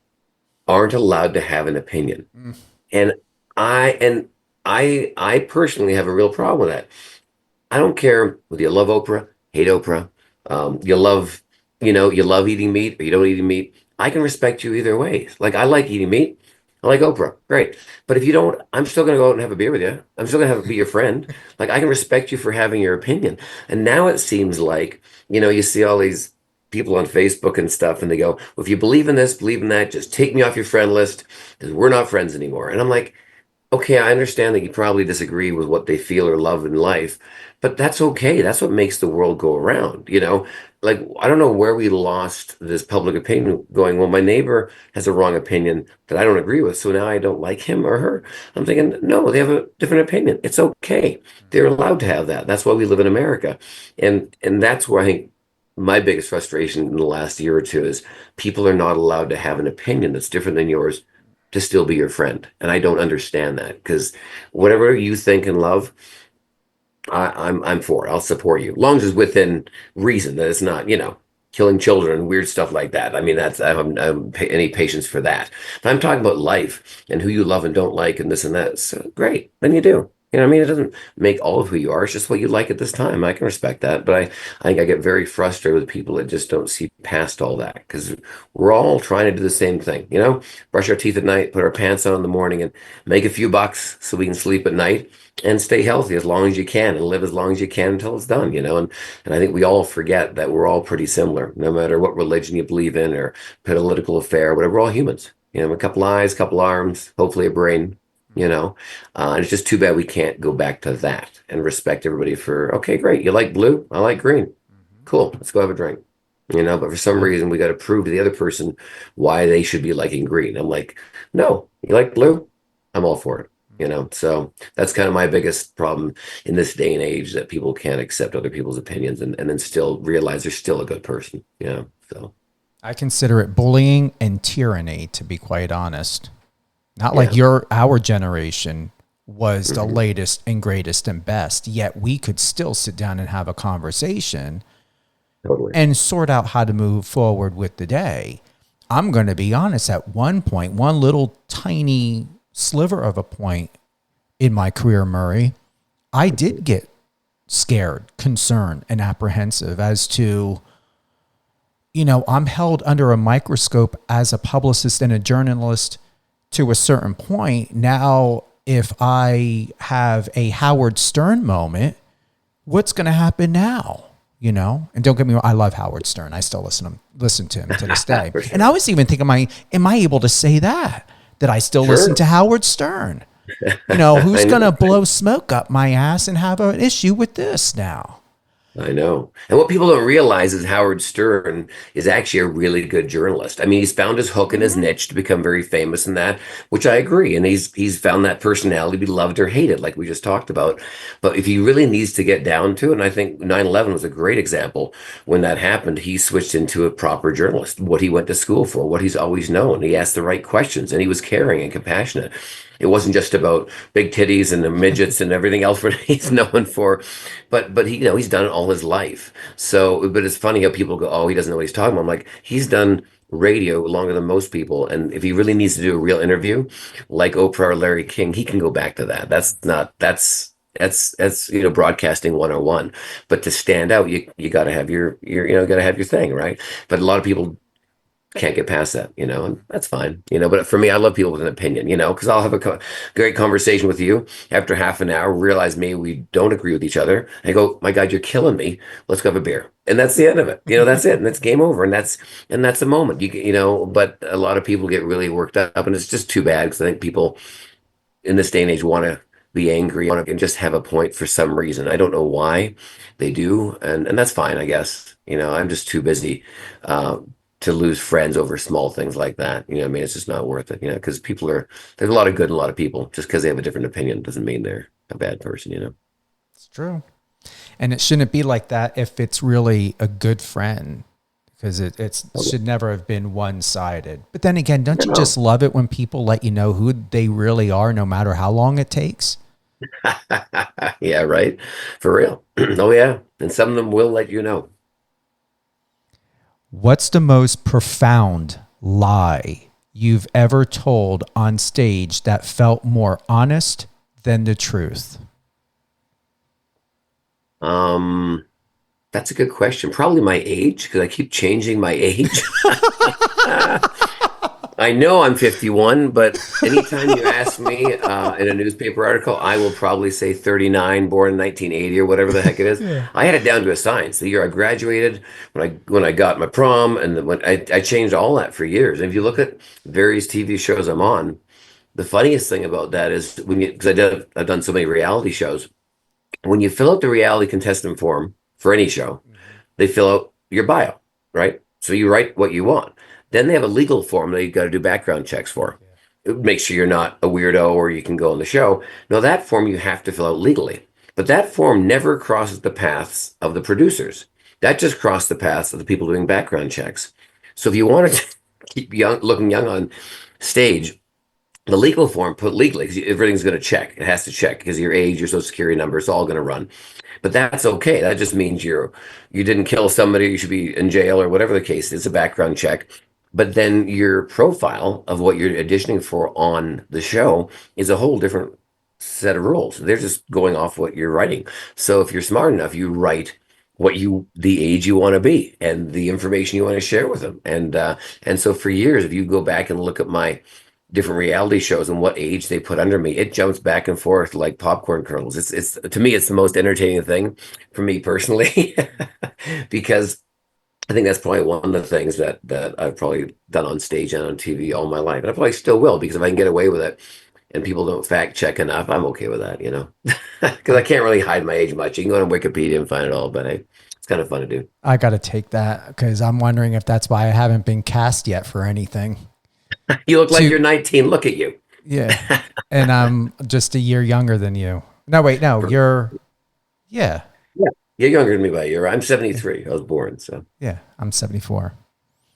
aren't allowed to have an opinion. And I personally have a real problem with that. I don't care whether you love Oprah, hate Oprah, you love eating meat or you don't eat meat. I can respect you either way. Like I like eating meat. I like Oprah. Great. But if you don't, I'm still going to go out and have a beer with you. I'm still going to be your friend. Like I can respect you for having your opinion. And now it seems like, you see all these people on Facebook and stuff, and they go, well, if you believe in this, believe in that, just take me off your friend list because we're not friends anymore. And I'm like, okay, I understand that you probably disagree with what they feel or love in life, but that's okay. That's what makes the world go around, Like, I don't know where we lost this public opinion going, well, my neighbor has a wrong opinion that I don't agree with, so now I don't like him or her. I'm thinking, no, they have a different opinion. It's okay. They're allowed to have that. That's why we live in America. And that's where I think my biggest frustration in the last year or two is people are not allowed to have an opinion that's different than yours to still be your friend. And I don't understand that, because whatever you think and love, I'm for it. I'll support you, as long as it's within reason, that it's not, killing children and weird stuff like that. I mean, I don't have any patience for that. But I'm talking about life and who you love and don't like and this and that. So great, then you do. What I mean? It doesn't make all of who you are. It's just what you like at this time. I can respect that. But I think I get very frustrated with people that just don't see past all that, because we're all trying to do the same thing, brush our teeth at night, put our pants on in the morning, and make a few bucks so we can sleep at night and stay healthy as long as you can and live as long as you can until it's done, and I think we all forget that we're all pretty similar, no matter what religion you believe in or political affair, whatever. We're all humans, a couple eyes, couple arms, hopefully a brain. And it's just too bad we can't go back to that and respect everybody for, okay, great, you like blue, I like green, cool, let's go have a drink, but for some reason we got to prove to the other person why they should be liking green. I'm like, no, you like blue, I'm all for it. So that's kind of my biggest problem in this day and age, that people can't accept other people's opinions and then still realize they're still a good person. So I consider it bullying and tyranny, to be quite honest. Not like our generation was the latest and greatest and best, yet we could still sit down and have a conversation and sort out how to move forward with the day. I'm going to be honest, at one point, one little tiny sliver of a point in my career, Murray, I did get scared, concerned, and apprehensive as to, I'm held under a microscope as a publicist and a journalist to a certain point. Now, if I have a Howard Stern moment, what's going to happen now? You know, and don't get me wrong, I love Howard Stern. I still listen to him to this day. For sure. And I was even thinking, am I able to say that I still listen to Howard Stern? You know, who's going to blow smoke up my ass and have an issue with this now? I know. And what people don't realize is Howard Stern is actually a really good journalist. I mean, he's found his hook and his niche to become very famous in that, which I agree. And he's found that personality to be loved or hated, like we just talked about. But if he really needs to get down to it, and I think 9/11 was a great example, when that happened, he switched into a proper journalist, what he went to school for, what he's always known. He asked the right questions, and he was caring and compassionate. It wasn't just about big titties and the midgets and everything else he's known for, but he, he's done it all his life. So, but it's funny how people go, "Oh, he doesn't know what he's talking about." I'm like, he's done radio longer than most people, and if he really needs to do a real interview, like Oprah or Larry King, he can go back to that. That's broadcasting 101. But to stand out, you got to have your got to have your thing, right? But a lot of people can't get past that, and that's fine, but for me, I love people with an opinion, because I'll have a great conversation with you after half an hour, realize maybe we don't agree with each other, and go, my God, you're killing me. Let's go have a beer. And that's the end of it. That's it. And that's game over. And that's the moment, but a lot of people get really worked up, and it's just too bad, because I think people in this day and age want to be angry and just have a point for some reason. I don't know why they do. And that's fine, I guess. I'm just too busy, to lose friends over small things like that. It's just not worth it, because there's a lot of good in a lot of people. Just because they have a different opinion doesn't mean they're a bad person, It's true. And it shouldn't be like that if it's really a good friend, because it should never have been one-sided. But then again, don't you just love it when people let you know who they really are, no matter how long it takes? Yeah, right. For real. Oh, yeah. And some of them will let you know. What's the most profound lie you've ever told on stage that felt more honest than the truth? That's a good question. Probably my age, because I keep changing my age. I know I'm 51, but anytime you ask me in a newspaper article, I will probably say 39, born in 1980 or whatever the heck it is. Yeah. I had it down to a science. The year I graduated, when I got my prom, and when I changed all that for years. And if you look at various TV shows I'm on, the funniest thing about that is because I've done so many reality shows. When you fill out the reality contestant form for any show, they fill out your bio, right? So you write what you want. Then they have a legal form that you've got to do background checks for. It makes sure you're not a weirdo or you can go on the show. No, that form you have to fill out legally. But that form never crosses the paths of the producers. That just crossed the paths of the people doing background checks. So if you wanted to keep looking young on stage, the legal form, put legally, because everything's going to check. It has to check because your age, your social security number, it's all going to run. But that's okay. That just means you didn't kill somebody, you should be in jail or whatever the case is. It's a background check. But then your profile of what you're auditioning for on the show is a whole different set of rules. They're just going off what you're writing. So if you're smart enough, you write the age you want to be and the information you want to share with them. And so for years, if you go back and look at my different reality shows and what age they put under me, it jumps back and forth like popcorn kernels. It's to me, it's the most entertaining thing for me personally, because I think that's probably one of the things that I've probably done on stage and on TV all my life. And I probably still will, because if I can get away with it and people don't fact check enough, I'm okay with that, because I can't really hide my age much. You can go on Wikipedia and find it all, but hey, it's kind of fun to do. I got to take that, because I'm wondering if that's why I haven't been cast yet for anything. You look like you're 19. Look at you. Yeah. And I'm just a year younger than you. No, wait, no, you're, yeah. You're younger than me by a year. I'm 73. I was born, so. Yeah, I'm 74.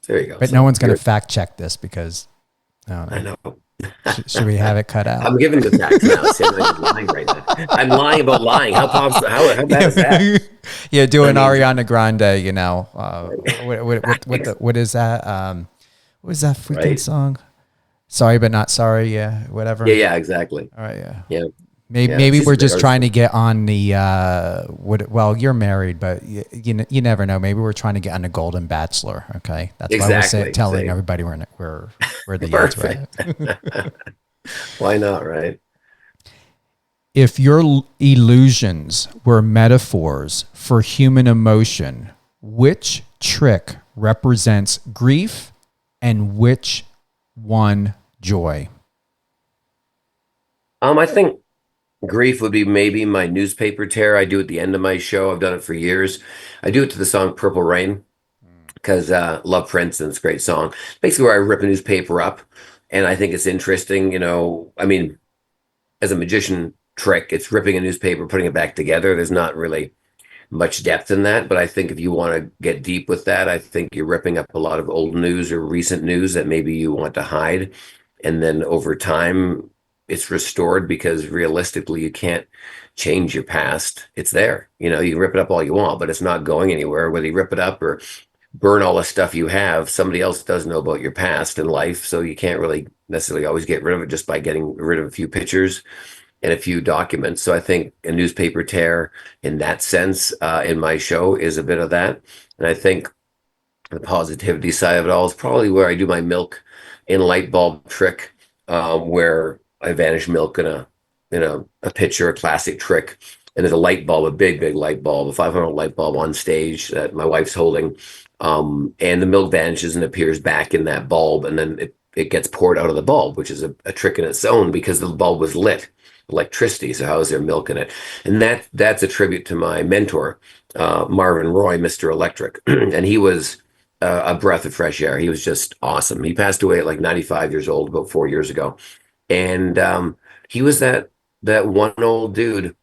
There you go. But so no one's going to fact check this, because I know. Should we have it cut out? I'm giving the facts now. See, I'm lying right now. I'm lying about lying. How bad is that? Yeah, doing Ariana Grande, what is that? What is that freaking song? Sorry, but not sorry. Yeah, whatever. Yeah, exactly. All right, yeah. Yeah. Maybe we're just trying to get on the well, you're married, but you never know. Maybe we're trying to get on the Golden Bachelor. Okay, that's why we're telling everybody we're the youth, right? Why not, right? If your illusions were metaphors for human emotion, which trick represents grief and which one joy? I think grief would be maybe my newspaper tear. I do at the end of my show. I've done it for years. I do it to the song Purple Rain because love Prince, and it's a great song. Basically, where I rip a newspaper up, and I think it's interesting. I mean, as a magician trick, it's ripping a newspaper, putting it back together. There's not really much depth in that, but I think if you want to get deep with that, I think you're ripping up a lot of old news or recent news that maybe you want to hide, and then over time it's restored, because realistically you can't change your past. It's there. You can rip it up all you want, but it's not going anywhere. Whether you rip it up or burn all the stuff you have, somebody else does know about your past and life, so you can't really necessarily always get rid of it just by getting rid of a few pictures and a few documents. So I think a newspaper tear in that sense, in my show, is a bit of that. And I think the positivity side of it all is probably where I do my milk in light bulb trick, where I vanish milk in a pitcher, a classic trick. And there's a light bulb, a big light bulb, a 500 light bulb on stage that my wife's holding. And the milk vanishes and appears back in that bulb. And then it gets poured out of the bulb, which is a trick in its own, because the bulb was lit. Electricity. So how is there milk in it? And that's a tribute to my mentor, Marvin Roy, Mr. Electric. And he was a breath of fresh air. He was just awesome. He passed away at like 95 years old about 4 years ago. And he was that one old dude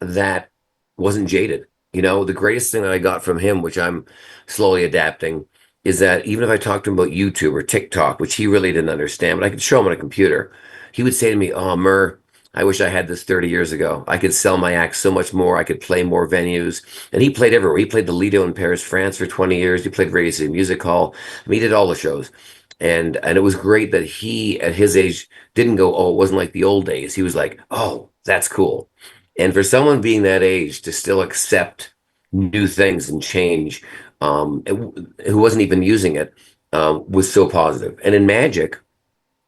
that wasn't jaded. The greatest thing that I got from him, which I'm slowly adapting, is that even if I talked to him about YouTube or TikTok, which he really didn't understand, but I could show him on a computer, he would say to me, "Oh, Mur, I wish I had this 30 years ago. I could sell my act so much more. I could play more venues." And he played everywhere. He played the Lido in Paris, France for 20 years. He played Radio City Music Hall. I mean, he did all the shows. And it was great that he, at his age, didn't go, "Oh, it wasn't like the old days." He was like, "Oh, that's cool." And for someone being that age to still accept new things and change, who wasn't even using it, was so positive. And in magic,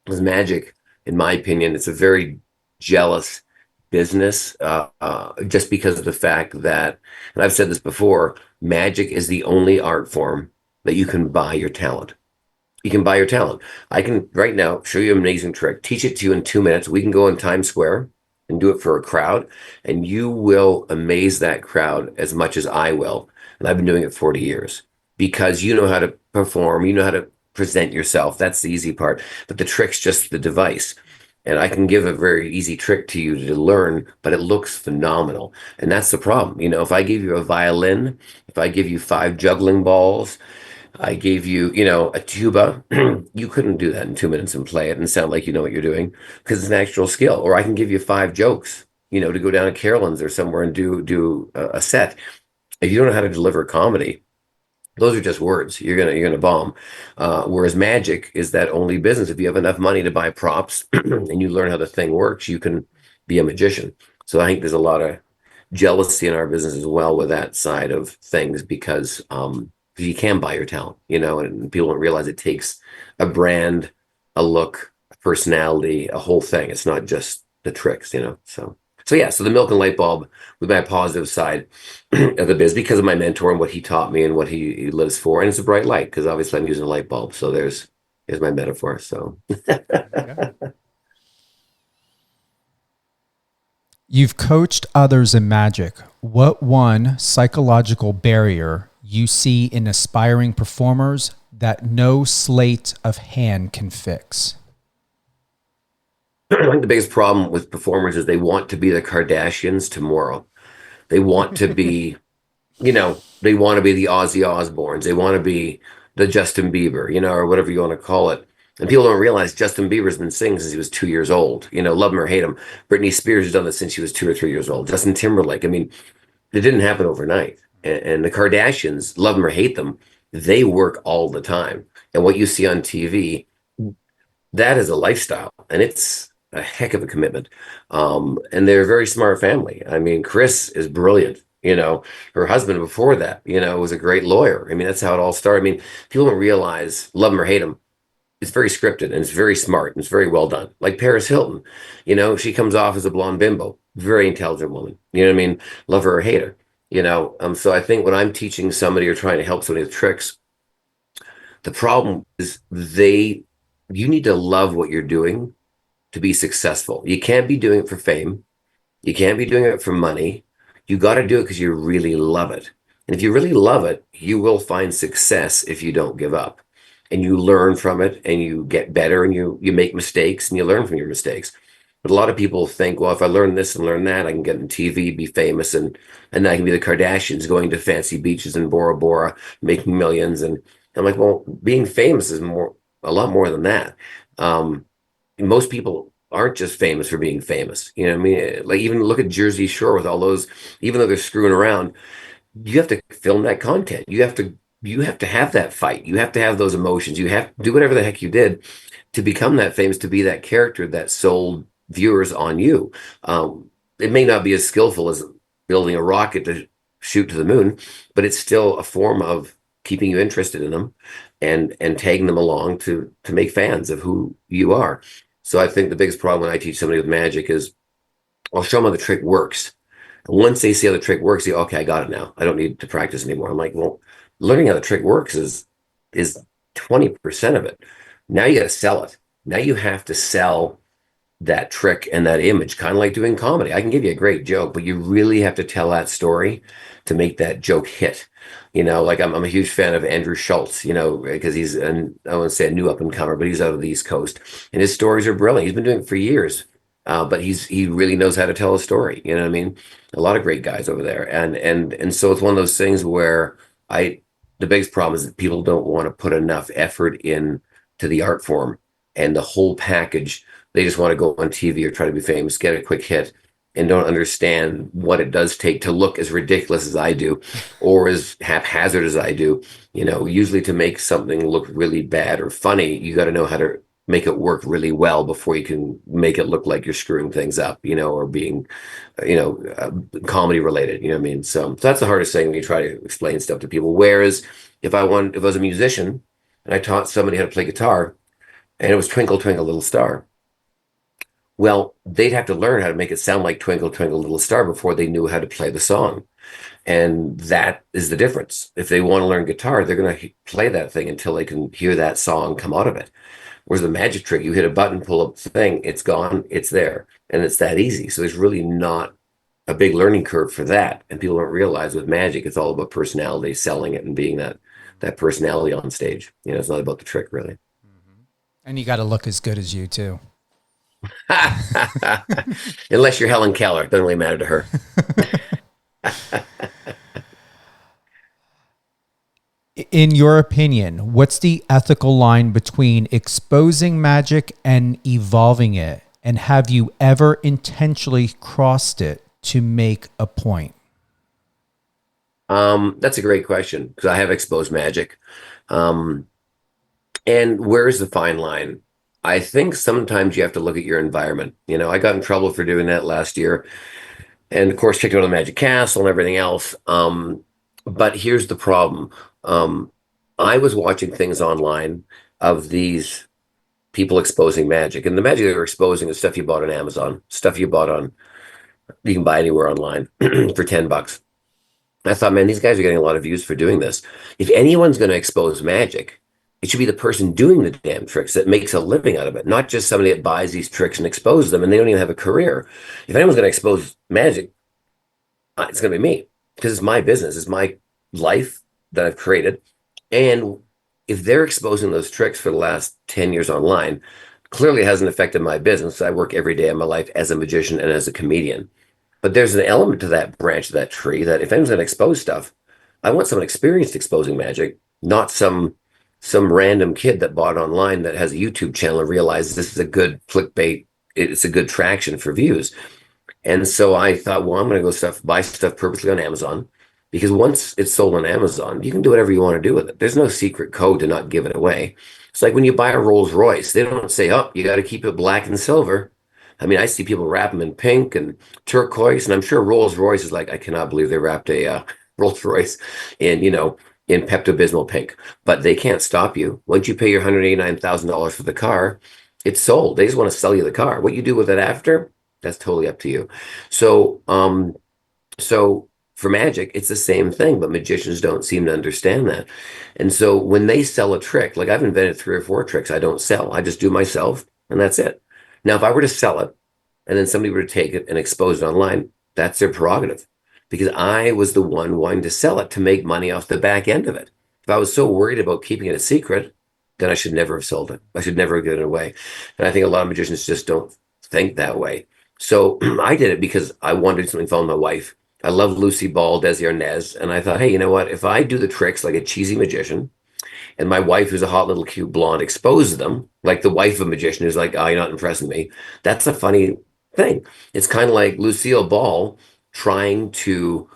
in my opinion, it's a very jealous business, just because of the fact that, and I've said this before, magic is the only art form that you can buy your talent. You can buy your talent. I can right now show you an amazing trick, teach it to you in 2 minutes. We can go in Times Square and do it for a crowd, and you will amaze that crowd as much as I will. And I've been doing it 40 years, because you know how to perform, you know how to present yourself. That's the easy part. But the trick's just the device. And I can give a very easy trick to you to learn, but it looks phenomenal. And that's the problem. If I give you a violin, if I give you 5 juggling balls, I gave you, a tuba, you couldn't do that in 2 minutes and play it and sound like you know what you're doing, because it's an actual skill. Or I can give you 5 jokes, to go down to Carolyn's or somewhere and do a set. If you don't know how to deliver comedy, those are just words. You're gonna bomb. Whereas magic is that only business. If you have enough money to buy props and you learn how the thing works, you can be a magician. So I think there's a lot of jealousy in our business as well with that side of things, because you can buy your talent, and people don't realize it takes a brand, a look, a personality, a whole thing. It's not just the tricks, So yeah, so the milk and light bulb with my positive side of the biz, because of my mentor and what he taught me and what he lives for. And it's a bright light, because obviously I'm using a light bulb. So there's my metaphor. So You've coached others in magic. What one psychological barrier you see in aspiring performers that no sleight of hand can fix? I think the biggest problem with performers is they want to be the Kardashians tomorrow. They want to be, they want to be the Ozzy Osbournes. They want to be the Justin Bieber, or whatever you want to call it. And people don't realize Justin Bieber's been singing since he was 2 years old. Love him or hate him. Britney Spears has done this since she was 2 or 3 years old. Justin Timberlake. I mean, it didn't happen overnight. And the Kardashians, love them or hate them, they work all the time. And what you see on TV, that is a lifestyle. And it's a heck of a commitment. And they're a very smart family. I mean, Chris is brilliant. Her husband before that, was a great lawyer. I mean, that's how it all started. I mean, people don't realize, love him or hate him, it's very scripted and it's very smart and it's very well done. Like Paris Hilton, she comes off as a blonde bimbo, very intelligent woman. You know what I mean? Love her or hate her. So I think when I'm teaching somebody or trying to help somebody with tricks, the problem is you need to love what you're doing to be successful. You can't be doing it for fame. You can't be doing it for money. You got to do it because you really love it. And if you really love it, you will find success if you don't give up. And you learn from it and you get better and you make mistakes and you learn from your mistakes. But a lot of people think, well, if I learn this and learn that, I can get on TV, be famous, and I can be the Kardashians going to fancy beaches in Bora Bora, making millions. And I'm like, well, being famous is a lot more than that. Most people aren't just famous for being famous. You know what I mean? Like even look at Jersey Shore with all those, even though they're screwing around, you have to film that content. You have to have that fight. You have to have those emotions. You have to do whatever the heck you did to become that famous, to be that character that sold viewers on you. It may not be as skillful as building a rocket to shoot to the moon, but it's still a form of keeping you interested in them and tagging them along to make fans of who you are. So I think the biggest problem when I teach somebody with magic is I'll show them how the trick works. And once they see how the trick works, they okay, I got it now. I don't need to practice anymore. I'm like, well, learning how the trick works is 20% of it. Now you got to sell it. Now you have to sell that trick and that image, kind of like doing comedy. I can give you a great joke, but you really have to tell that story to make that joke hit. Like I'm a huge fan of Andrew Schultz, because he's I wouldn't say a new up and comer, but he's out of the East Coast and his stories are brilliant. He's been doing it for years. But he really knows how to tell a story. You know what I mean? A lot of great guys over there. And so it's one of those things where the biggest problem is that people don't want to put enough effort in to the art form and the whole package. They just want to go on TV or try to be famous, get a quick hit, and don't understand what it does take to look as ridiculous as I do or as haphazard as I do. Usually to make something look really bad or funny, you got to know how to make it work really well before you can make it look like you're screwing things up, or being, comedy related, you know what I mean? So that's the hardest thing when you try to explain stuff to people. Whereas if I was a musician and I taught somebody how to play guitar and it was Twinkle, Twinkle, Little Star, well, they'd have to learn how to make it sound like Twinkle, Twinkle, Little Star before they knew how to play the song. And that is the difference. If they want to learn guitar, they're going to play that thing until they can hear that song come out of it. Whereas the magic trick, you hit a button, pull up the thing, it's gone, it's there. And it's that easy. So there's really not a big learning curve for that. And people don't realize with magic, it's all about personality, selling it and being that personality on stage. It's not about the trick, really. And you got to look as good as you, too. Unless you're Helen Keller, it doesn't really matter to her. In your opinion, what's the ethical line between exposing magic and evolving it? And have you ever intentionally crossed it to make a point? That's a great question because I have exposed magic. And where's the fine line? I think sometimes you have to look at your environment. I got in trouble for doing that last year. And of course, kicked out of the Magic Castle and everything else. But here's the problem. I was watching things online of these people exposing magic. And the magic they were exposing is stuff you bought on Amazon, stuff you can buy anywhere online for $10. I thought, man, these guys are getting a lot of views for doing this. If anyone's going to expose magic, it should be the person doing the damn tricks that makes a living out of it, not just somebody that buys these tricks and exposes them and they don't even have a career. If anyone's going to expose magic, it's going to be me because it's my business. It's my life that I've created. And if they're exposing those tricks for the last 10 years online, clearly it hasn't affected my business. I work every day of my life as a magician and as a comedian. But there's an element to that branch of that tree that if anyone's going to expose stuff, I want someone experienced exposing magic, not some random kid that bought online that has a YouTube channel and realizes this is a good clickbait. It's a good traction for views. And so I thought, well, I'm going to go buy stuff purposely on Amazon because once it's sold on Amazon, you can do whatever you want to do with it. There's no secret code to not give it away. It's like when you buy a Rolls Royce, they don't say, oh, you got to keep it black and silver. I mean, I see people wrap them in pink and turquoise, and I'm sure Rolls Royce is like, I cannot believe they wrapped a Rolls Royce in, in Pepto-Bismol pink, but they can't stop you. Once you pay your $189,000 for the car, it's sold. They just want to sell you the car. What you do with it after, that's totally up to you. So, so for magic, it's the same thing, but magicians don't seem to understand that. And so when they sell a trick, like I've invented 3 or 4 tricks I don't sell. I just do myself, and that's it. Now, if I were to sell it and then somebody were to take it and expose it online, that's their prerogative, because I was the one wanting to sell it to make money off the back end of it. If I was so worried about keeping it a secret, then I should never have sold it. I should never have given it away. And I think a lot of magicians just don't think that way. So I did it because I wanted to do something fun with my wife. I love Lucy Ball, Desi Arnaz, and I thought, hey, you know what? If I do the tricks like a cheesy magician, and my wife, who's a hot little cute blonde, exposes them, like the wife of a magician who's like, oh, you're not impressing me, that's a funny thing. It's kind of like Lucille Ball trying to,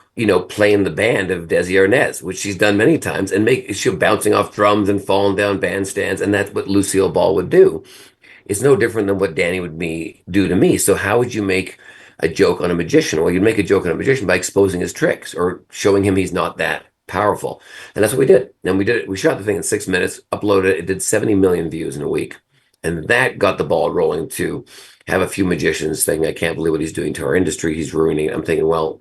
play in the band of Desi Arnaz, which she's done many times, and she'll bouncing off drums and falling down bandstands, and that's what Lucille Ball would do. It's no different than what Danny would do to me. So how would you make a joke on a magician? Well, you'd make a joke on a magician by exposing his tricks or showing him he's not that powerful. And that's what we did. And we did it. We shot the thing in 6 minutes, uploaded it. It did 70 million views in a week. And that got the ball rolling to have a few magicians saying, I can't believe what he's doing to our industry. He's ruining it. I'm thinking, well,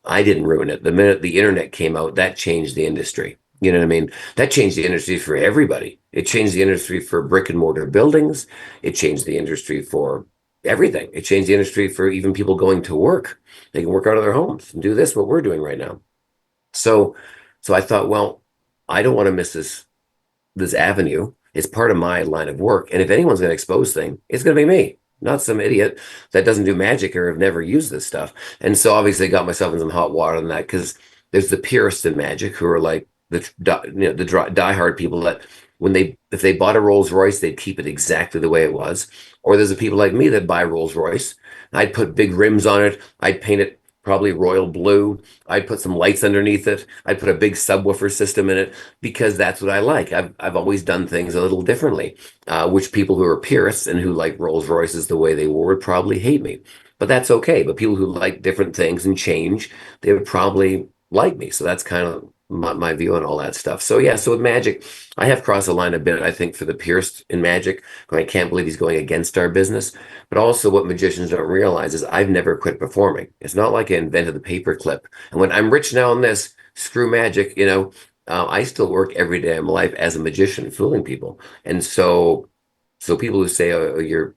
I didn't ruin it. The minute the internet came out, that changed the industry. You know what I mean? That changed the industry for everybody. It changed the industry for brick and mortar buildings. It changed the industry for everything. It changed the industry for even people going to work. They can work out of their homes and do what we're doing right now. So I thought, well, I don't want to miss this avenue. It's part of my line of work. And if anyone's going to expose things, it's going to be me, not some idiot that doesn't do magic or have never used this stuff. And so obviously I got myself in some hot water on that, because there's the purists in magic who are like the diehard people that if they bought a Rolls Royce, they'd keep it exactly the way it was. Or there's the people like me that buy Rolls Royce. I'd put big rims on it. I'd paint it probably royal blue. I'd put some lights underneath it. I'd put a big subwoofer system in it, because that's what I like. I've always done things a little differently, which people who are purists and who like Rolls Royces the way they were would probably hate me. But that's okay. But people who like different things and change, they would probably like me. So that's kind of my view on all that stuff. So yeah, so with magic, I have crossed the line a bit, I think, for the purist in magic. I can't believe he's going against our business. But also what magicians don't realize is I've never quit performing. It's not like I invented the paperclip. And when I'm rich now on this, screw magic, I still work every day of my life as a magician, fooling people. And so people who say, oh, you're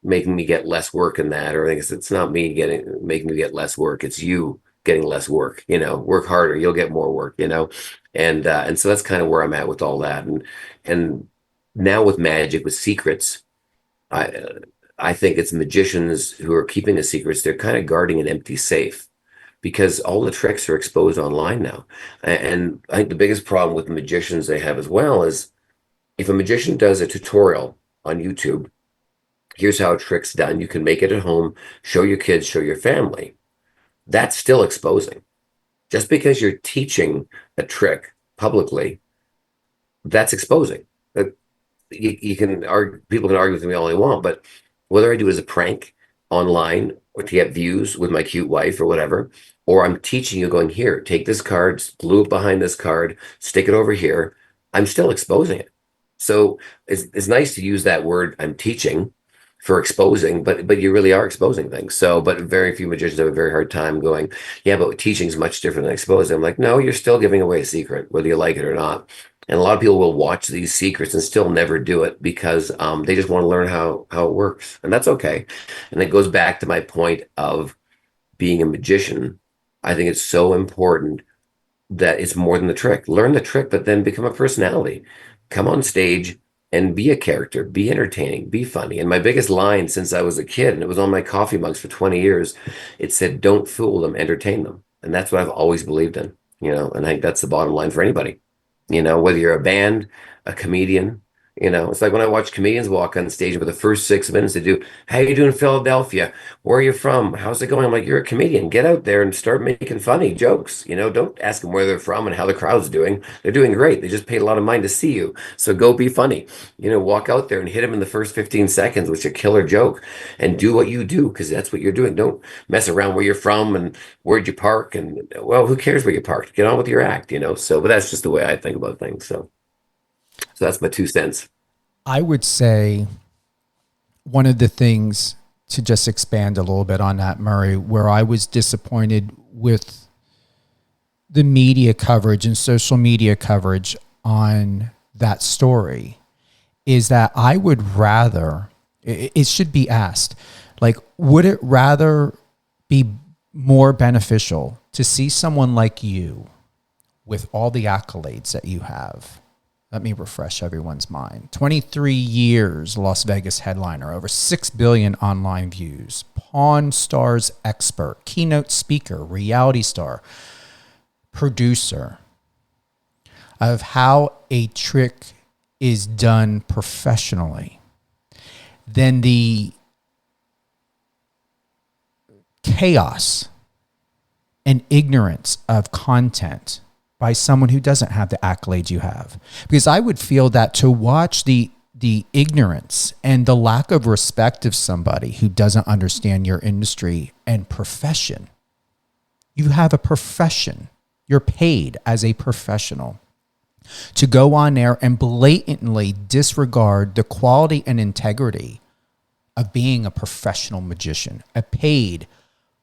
making me get less work in that, or I think it's not me making you get less work. It's you getting less work, work harder, you'll get more work, and so that's kind of where I'm at with all that. And now with magic, with secrets, I think it's magicians who are keeping the secrets. They're kind of guarding an empty safe, because all the tricks are exposed online now. And I think the biggest problem with magicians they have as well is, if a magician does a tutorial on YouTube, here's how a trick's done, you can make it at home, show your kids, show your family, that's still exposing. Just because you're teaching a trick publicly, that's exposing. You can argue, people can argue with me all they want, but whether I do it as a prank online or to get views with my cute wife or whatever, or I'm teaching you, going, here, take this card, glue it behind this card, stick it over here, I'm still exposing it. So it's nice to use that word, I'm teaching, for exposing, but you really are exposing things. So, but very few magicians have a very hard time going, yeah, but teaching is much different than exposing. I'm like, no, you're still giving away a secret, whether you like it or not. And a lot of people will watch these secrets and still never do it, because they just want to learn how it works, and that's okay. And it goes back to my point of being a magician. I think it's so important that it's more than the trick. Learn the trick, but then become a personality. Come on stage and be a character, be entertaining, be funny. And my biggest line since I was a kid, and it was on my coffee mugs for 20 years, it said, don't fool them, entertain them. And that's what I've always believed in, and I think that's the bottom line for anybody, whether you're a band, a comedian, You know, it's like when I watch comedians walk on stage for the first 6 minutes, they do, "How you doing, Philadelphia? Where are you from? How's it going?" I'm like, "You're a comedian. Get out there and start making funny jokes. You know, don't ask them where they're from and how the crowd's doing. They're doing great. They just paid a lot of money to see you. So go be funny. You know, walk out there and hit them in the first 15 seconds with a killer joke and do what you do because that's what you're doing. Don't mess around where you're from and where'd you park and well, who cares where you parked? Get on with your act, you know." So, but that's just the way I think about things. So that's my 2 cents. I would say one of the things, to just expand a little bit on that, Murray, where I was disappointed with the media coverage and social media coverage on that story, is that I would rather, it should be asked, like, would it rather be more beneficial to see someone like you with all the accolades that you have? Let me refresh everyone's mind. 23 years Las Vegas headliner, over 6 billion online views, Pawn Stars expert, keynote speaker, reality star, producer, of how a trick is done professionally. Then the chaos and ignorance of content by someone who doesn't have the accolades you have. Because I would feel that to watch the ignorance and the lack of respect of somebody who doesn't understand your industry and profession. You have a profession. You're paid as a professional to go on there and blatantly disregard the quality and integrity of being a professional magician, a paid,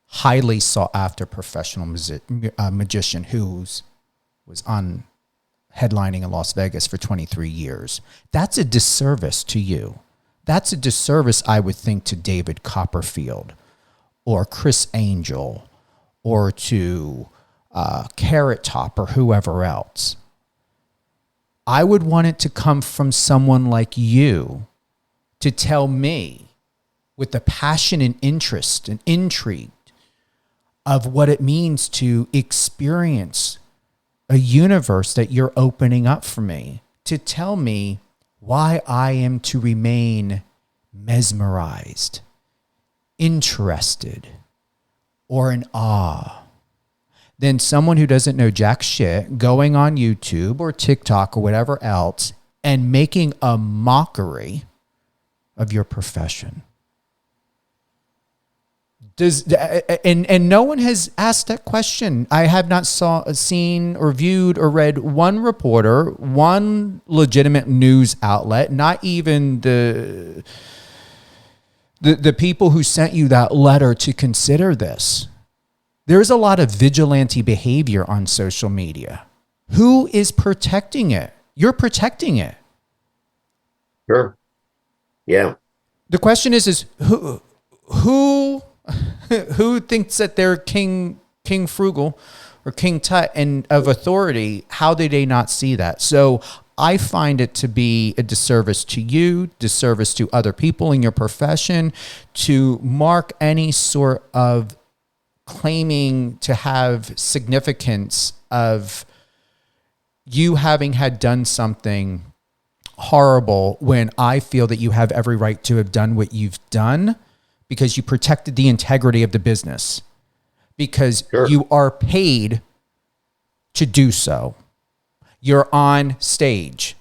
highly sought after professional magician who's was on headlining in Las Vegas for 23 years. That's a disservice to you. That's a disservice, I would think, to David Copperfield or Chris Angel or to Carrot Top or whoever else. I would want it to come from someone like you to tell me with the passion and interest and intrigue of what it means to experience a universe that you're opening up for me, to tell me why I am to remain mesmerized, interested, or in awe, than someone who doesn't know jack shit going on YouTube or TikTok or whatever else and making a mockery of your profession. And no one has asked that question. I have not seen or viewed or read one reporter, one legitimate news outlet, not even the people who sent you that letter to consider this. There's a lot of vigilante behavior on social media. Who is protecting it? You're protecting it. Sure. Yeah. The question is who thinks that they're King Frugal or King Tut and of authority? How did they not see that? So I find it to be a disservice to you, disservice to other people in your profession, to mark any sort of claiming to have significance of you having had done something horrible when I feel that you have every right to have done what you've done, because you protected the integrity of the business, because Sure. you are paid to do so. You're on stage.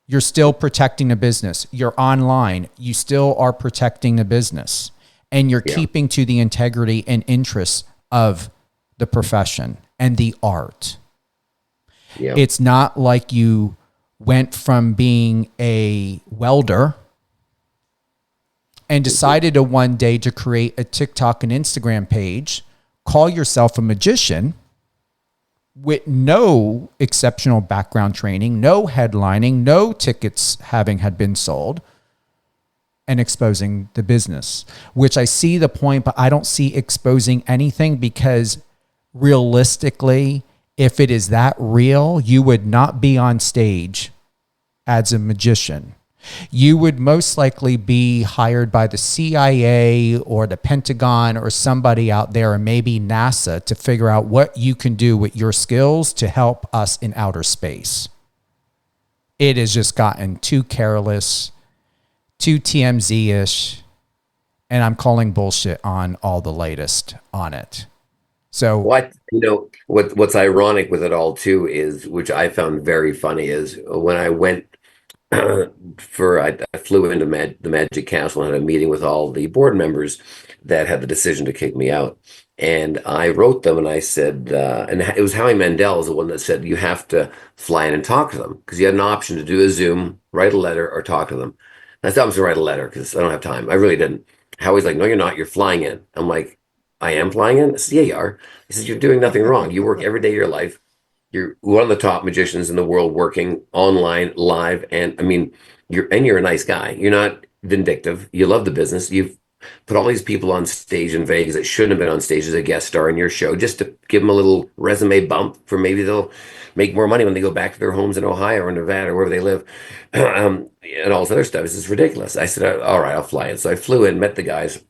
You're still protecting the business. You're online. You still are protecting the business. And you're keeping to the integrity and interests of the profession and the art. Yeah. It's not like you went from being a welder and decided to one day to create a TikTok and Instagram page, call yourself a magician with no exceptional background training, no headlining, no tickets having had been sold, and exposing the business, which I see the point, but I don't see exposing anything, because realistically, if it is that real, you would not be on stage as a magician. You would most likely be hired by the CIA or the Pentagon or somebody out there, or maybe NASA, to figure out what you can do with your skills to help us in outer space. it has just gotten too careless, too TMZ-ish, and I'm calling bullshit on all the latest on it. So what's ironic with it all too is, which I found very funny, is when I went I flew into the Magic Castle and had a meeting with all the board members that had the decision to kick me out. And I wrote them and I said, and it was Howie Mandel is the one that said, you have to fly in and talk to them, because you had an option to do a Zoom, write a letter, or talk to them. And I thought I was going to write a letter because I don't have time. I really didn't. Howie's like, no, you're not. You're flying in. I'm like, I am flying in? I said, yeah, you are. He says, you're doing nothing wrong. You work every day of your life. You're one of the top magicians in the world, working online, live, and I mean, you're a nice guy. You're not vindictive. You love the business. You've put all these people on stage in Vegas that shouldn't have been on stage as a guest star in your show, just to give them a little resume bump for maybe they'll make more money when they go back to their homes in Ohio or Nevada or wherever they live, and all this other stuff. This is ridiculous. I said, all right, I'll fly in. So I flew in, met the guys.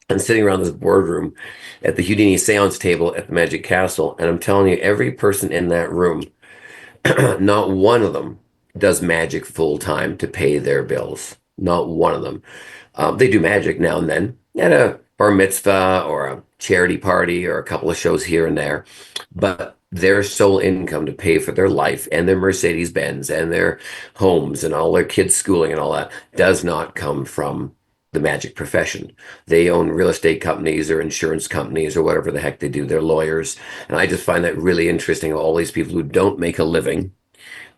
I'm sitting around this boardroom at the Houdini seance table at the Magic Castle, and I'm telling you, every person in that room, not one of them does magic full time to pay their bills. Not one of them. They do magic now and then at a bar mitzvah or a charity party or a couple of shows here and there, but their sole income to pay for their life and their Mercedes Benz and their homes and all their kids' schooling and all that does not come from the magic profession. They own real estate companies or insurance companies or whatever the heck they do. They're lawyers. And I just find that really interesting. All these people who don't make a living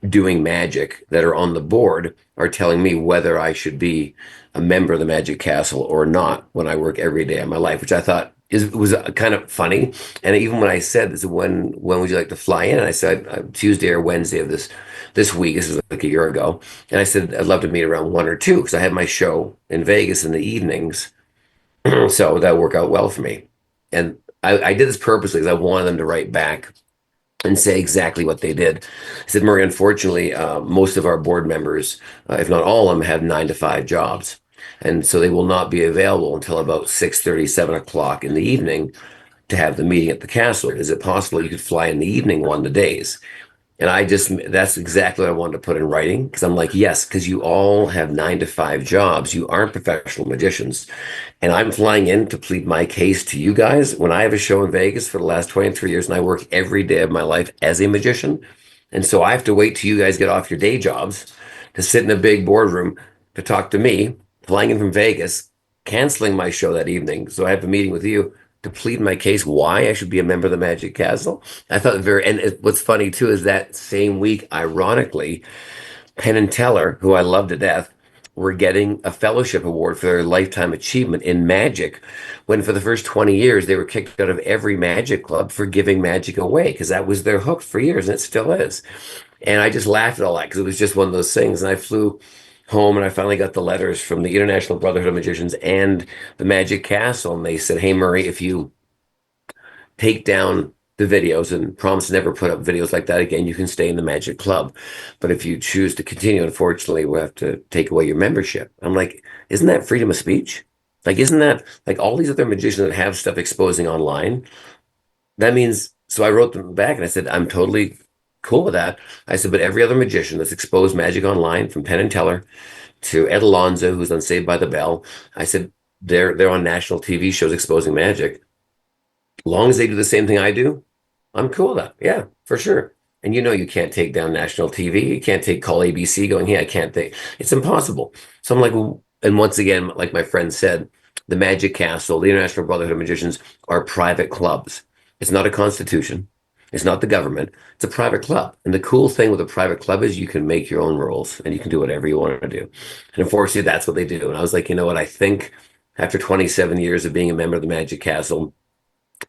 doing magic that are on the board are telling me whether I should be a member of the Magic Castle or not when I work every day of my life, which I thought was kind of funny. And even when I said, this, when would you like to fly in? And I said Tuesday or Wednesday of this week. This is like a year ago. And I said, I'd love to meet around 1 or 2 because I had my show in Vegas in the evenings. So that worked out well for me. And I did this purposely because I wanted them to write back and say exactly what they did. I said, Murray, unfortunately, most of our board members, if not all of them, have 9 to 5 jobs. And so they will not be available until about 6:30, 7 o'clock in the evening to have the meeting at the castle. Is it possible you could fly in the evening one of the days? And that's exactly what I wanted to put in writing, because I'm like, yes, because you all have 9 to 5 jobs. You aren't professional magicians. And I'm flying in to plead my case to you guys when I have a show in Vegas for the last 23 years and I work every day of my life as a magician. And so I have to wait till you guys get off your day jobs to sit in a big boardroom to talk to me, flying in from Vegas, canceling my show that evening. So I have a meeting with you to plead my case why I should be a member of the Magic Castle. I thought what's funny too is that same week, ironically, Penn and Teller, who I love to death, were getting a fellowship award for their lifetime achievement in magic, when for the first 20 years they were kicked out of every magic club for giving magic away, because that was their hook for years, and it still is. And I just laughed at all that because it was just one of those things. And I flew home and I finally got the letters from the International Brotherhood of Magicians and the Magic Castle, and they said, hey, Murray, if you take down the videos and promise to never put up videos like that again, you can stay in the Magic Club. But if you choose to continue, unfortunately, we'll have to take away your membership. I'm like, isn't that freedom of speech? Like, isn't that like all these other magicians that have stuff exposing online? That means, so I wrote them back and I said, I'm totally cool with that. I said, but every other magician that's exposed magic online, from Penn and Teller to Ed Alonzo, who's on Saved by the Bell, I said, they're on national TV shows exposing magic. As long as they do the same thing I do, I'm cool with that. Yeah, for sure. And you can't take down national TV. You can't take Call ABC going, hey, I can't think. It's impossible. So I'm like, well, and once again, like my friend said, the Magic Castle, the International Brotherhood of Magicians are private clubs. It's not a constitution. It's not the government. It's a private club. And the cool thing with a private club is you can make your own rules and you can do whatever you want to do. And unfortunately, that's what they do. And I was like, you know what? I think after 27 years of being a member of the Magic Castle,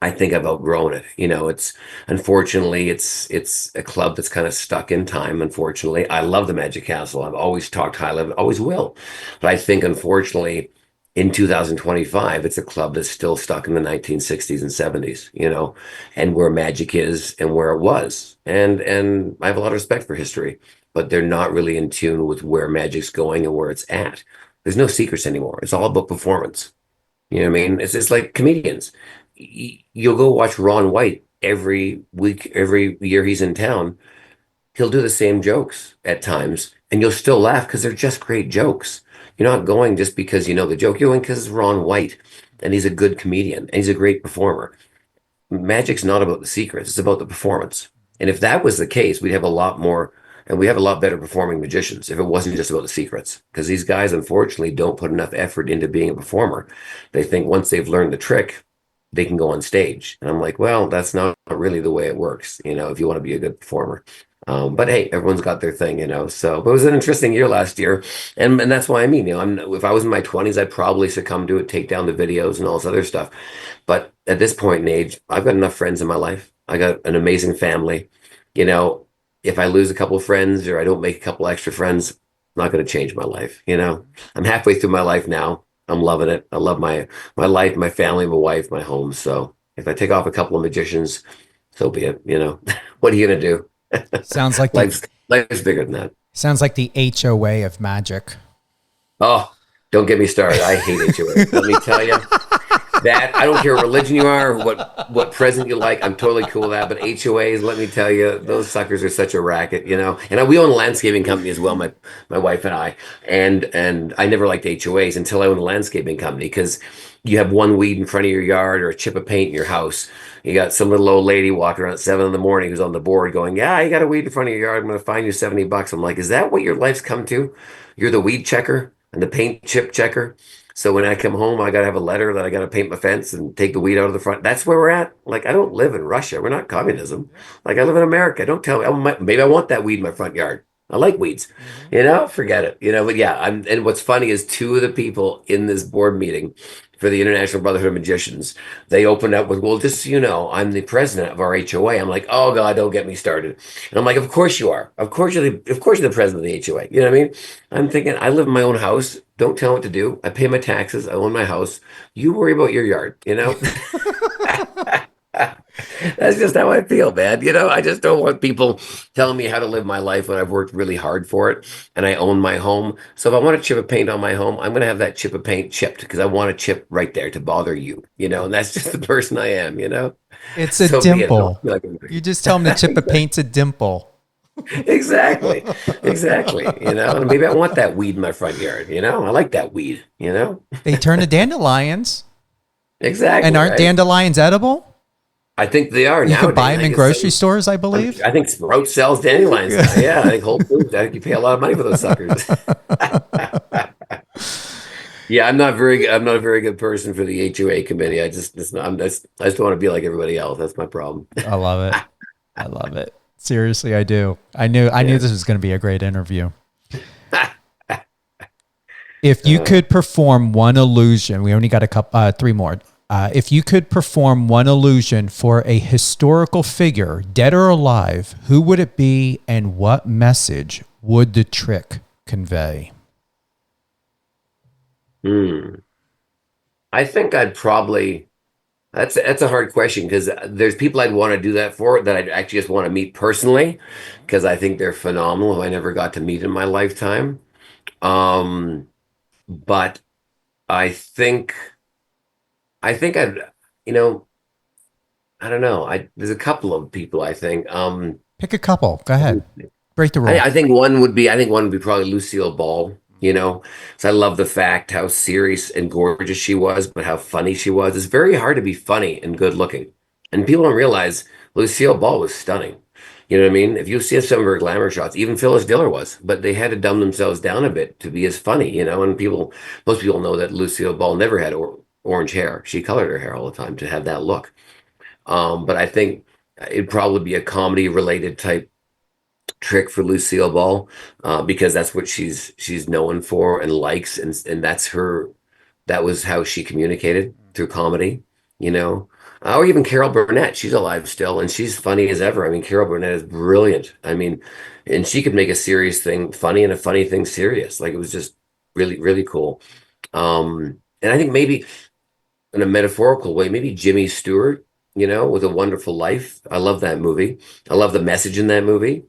I think I've outgrown it. It's unfortunately, it's a club that's kind of stuck in time. Unfortunately, I love the Magic Castle. I've always talked highly of it, always will. But I think, unfortunately, in 2025, it's a club that's still stuck in the 1960s and 70s, and where magic is and where it was. And I have a lot of respect for history, but they're not really in tune with where magic's going and where it's at. There's no secrets anymore. It's all about performance. You know what I mean? It's like comedians. You'll go watch Ron White every week, every year he's in town. He'll do the same jokes at times, and you'll still laugh because they're just great jokes. You're not going just because you know the joke. You're going because it's Ron White, and he's a good comedian, and he's a great performer. Magic's not about the secrets, it's about the performance. And if that was the case, we'd have a lot more, and we have a lot better performing magicians if it wasn't just about the secrets. Because these guys, unfortunately, don't put enough effort into being a performer. They think once they've learned the trick, they can go on stage. And I'm like, well, that's not really the way it works, if you want to be a good performer. But hey, everyone's got their thing. So but it was an interesting year last year. And that's why if I was in my 20s, I'd probably succumb to it, take down the videos and all this other stuff. But at this point in age, I've got enough friends in my life. I got an amazing family. If I lose a couple of friends or I don't make a couple extra friends, I'm not going to change my life. I'm halfway through my life now. I'm loving it. I love my life, my family, my wife, my home. So if I take off a couple of magicians, so be it. What are you going to do? Sounds like life's bigger than that. Sounds like the HOA of magic. Oh, don't get me started. I hate HOA. Let me tell you that I don't care what religion you are, or what president you like. I'm totally cool with that. But HOAs, let me tell you, those suckers are such a racket, And we own a landscaping company as well, my wife and I. And I never liked HOAs until I owned a landscaping company, because you have one weed in front of your yard or a chip of paint in your house. You got some little old lady walking around at 7 a.m. who's on the board going, yeah, you got a weed in front of your yard. I'm going to fine you $70. I'm like, is that what your life's come to? You're the weed checker and the paint chip checker. So when I come home, I got to have a letter that I got to paint my fence and take the weed out of the front. That's where we're at. Like, I don't live in Russia. We're not communism. Like, I live in America. Don't tell me. Maybe I want that weed in my front yard. I like weeds, forget it, but yeah, and what's funny is two of the people in this board meeting for the International Brotherhood of Magicians, they opened up with, well, just so you know, I'm the president of our HOA. I'm like, oh God, don't get me started. And I'm like, of course you are. Of course you're the president of the HOA. You know what I mean? I'm thinking, I live in my own house. Don't tell me what to do. I pay my taxes. I own my house. You worry about your yard, That's just how I feel, man. I just don't want people telling me how to live my life when I've worked really hard for it and I own my home. So if I want a chip of paint on my home, I'm going to have that chip of paint chipped because I want a chip right there to bother you, and that's just the person I am, It's a so dimple. You just tell them the chip of paint's a dimple. Exactly. And maybe I want that weed in my front yard, I like that weed, They turn to dandelions. Exactly. And aren't dandelions edible? I think they are. You can buy them in grocery stores, I believe. I think Sprout sells dandelions. Yeah, I think Whole Foods. I think you pay a lot of money for those suckers. Yeah, I'm not a very good person for the HOA committee. I just don't want to be like everybody else. That's my problem. I love it. I love it. Seriously, I do. I knew this was going to be a great interview. If you could perform one illusion, we only got three more. If you could perform one illusion for a historical figure, dead or alive, who would it be and what message would the trick convey? I think I'd probably, that's a hard question because there's people I'd want to do that for that I'd actually just want to meet personally because I think they're phenomenal who I never got to meet in my lifetime. But I think I'd, I don't know. There's a couple of people I think. Pick a couple. Go ahead. Break the rule. I think one would be probably Lucille Ball. So I love the fact how serious and gorgeous she was, but how funny she was. It's very hard to be funny and good looking. And people don't realize Lucille Ball was stunning. You know what I mean? If you see some of her glamour shots, even Phyllis Diller was, but they had to dumb themselves down a bit to be as funny, and most people know that Lucille Ball never had orange hair. She colored her hair all the time to have that look. But I think it'd probably be a comedy related type trick for Lucille Ball, because that's what she's known for and likes, and that was how she communicated through comedy, or even Carol Burnett. She's alive still and she's funny as ever. I mean, Carol Burnett is brilliant. I mean, and she could make a serious thing funny and a funny thing serious. Like, it was just really, really cool. And I think maybe in a metaphorical way, maybe Jimmy Stewart, with A Wonderful Life. I love that movie. I love the message in that movie.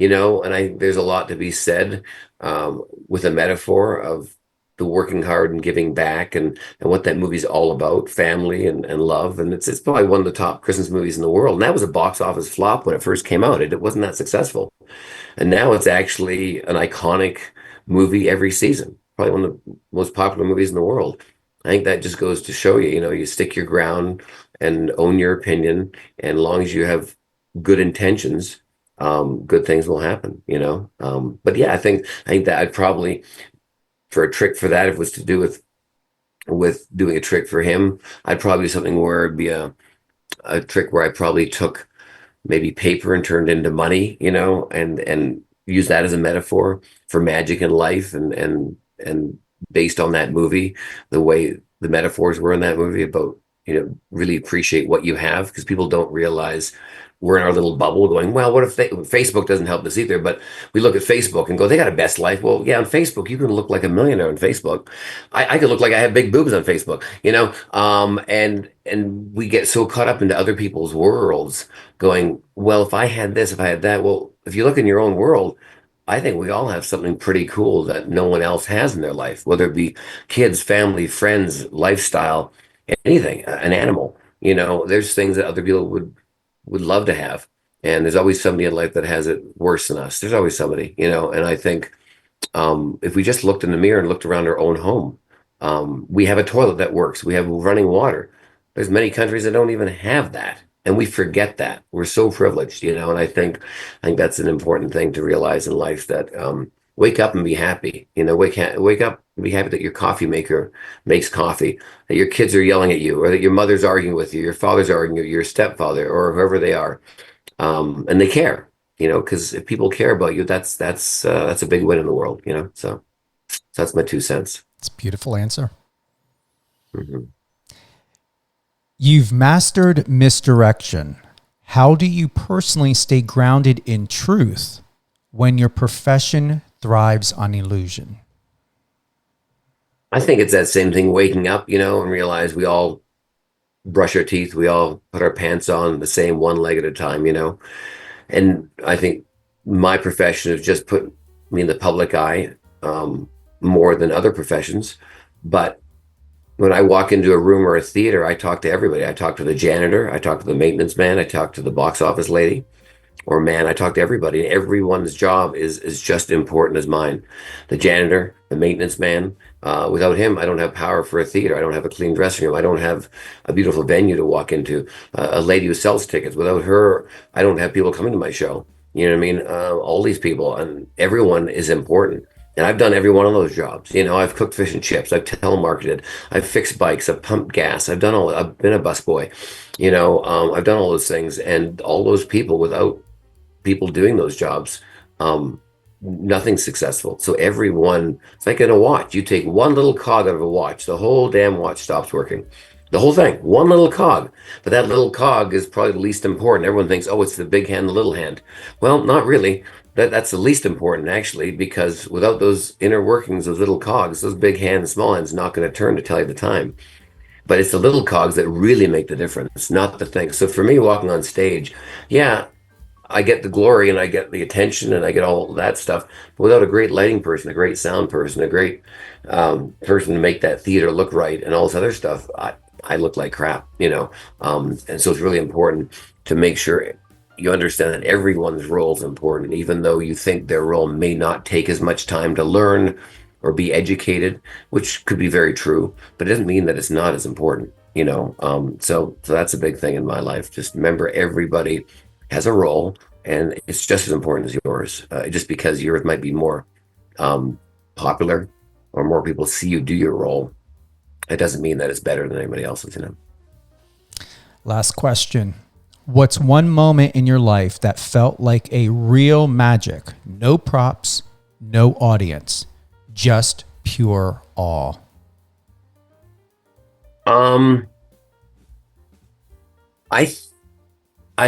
And there's a lot to be said with a metaphor of the working hard and giving back and what that movie's all about, family and love. And it's probably one of the top Christmas movies in the world. And that was a box office flop when it first came out. It wasn't that successful. And now it's actually an iconic movie every season, probably one of the most popular movies in the world. I think that just goes to show you, you stick your ground and own your opinion. And as long as you have good intentions, good things will happen. But yeah, I think that I'd probably, for a trick for that, if it was to do with doing a trick for him, I'd probably do something where it'd be a trick where I probably took maybe paper and turned into money, and use that as a metaphor for magic in life, and based on that movie, the way the metaphors were in that movie about, really appreciate what you have, because people don't realize we're in our little bubble going, well, what if Facebook doesn't help us either, but we look at Facebook and go, they got a best life. Well, yeah, on Facebook, you can look like a millionaire on Facebook. I could look like I have big boobs on Facebook, and we get so caught up into other people's worlds going, well, if I had this, if I had that. Well, if you look in your own world, I think we all have something pretty cool that no one else has in their life, whether it be kids, family, friends, lifestyle, anything, an animal. There's things that other people would love to have. And there's always somebody in life that has it worse than us. There's always somebody, and I think if we just looked in the mirror and looked around our own home, we have a toilet that works. We have running water. There's many countries that don't even have that. And we forget that. We're so privileged, and I think that's an important thing to realize in life, that wake up and be happy. Wake up and be happy that your coffee maker makes coffee, that your kids are yelling at you, or that your mother's arguing with you, your father's arguing with you, your stepfather, or whoever they are, and they care. Because if people care about you, that's a big win in the world. So that's my 2 cents. It's a beautiful answer. Mm-hmm. You've mastered misdirection. How do you personally stay grounded in truth when your profession thrives on illusion? I think it's that same thing, waking up, and realize we all brush our teeth, we all put our pants on the same one leg at a time, And I think my profession has just put me in the public eye more than other professions. But when I walk into a room or a theater, I talk to everybody. I talk to the janitor, I talk to the maintenance man, I talk to the box office lady or man, I talk to everybody. Everyone's job is just important as mine. The janitor, the maintenance man, without him, I don't have power for a theater. I don't have a clean dressing room. I don't have a beautiful venue to walk into. A lady who sells tickets. Without her, I don't have people coming to my show. You know what I mean? All these people, and everyone is important. And I've done every one of those jobs. I've cooked fish and chips. I've telemarketed. I've fixed bikes. I've pumped gas. I've been a busboy. I've done all those things, and all those people, without people doing those jobs, nothing's successful. So everyone, it's like in a watch. You take one little cog out of a watch, the whole damn watch stops working. The whole thing, one little cog. But that little cog is probably the least important. Everyone thinks, oh, it's the big hand, the little hand. Well, not really. That's the least important, actually, because without those inner workings, those little cogs, those big hands, small hands, not going to turn to tell you the time. But it's the little cogs that really make the difference, not the thing. So for me, walking on stage, yeah, I get the glory and I get the attention and I get all that stuff. But without a great lighting person, a great sound person, a great person to make that theater look right and all this other stuff, I look like crap, and so it's really important to make sure you understand that everyone's role is important, even though you think their role may not take as much time to learn or be educated, which could be very true, but it doesn't mean that it's not as important, so that's a big thing in my life. Just remember, everybody has a role, and it's just as important as yours. Just because yours might be more popular or more people see you do your role, it doesn't mean that it's better than anybody else's. Last question. What's one moment in your life that felt like a real magic? No props, no audience, just pure awe. I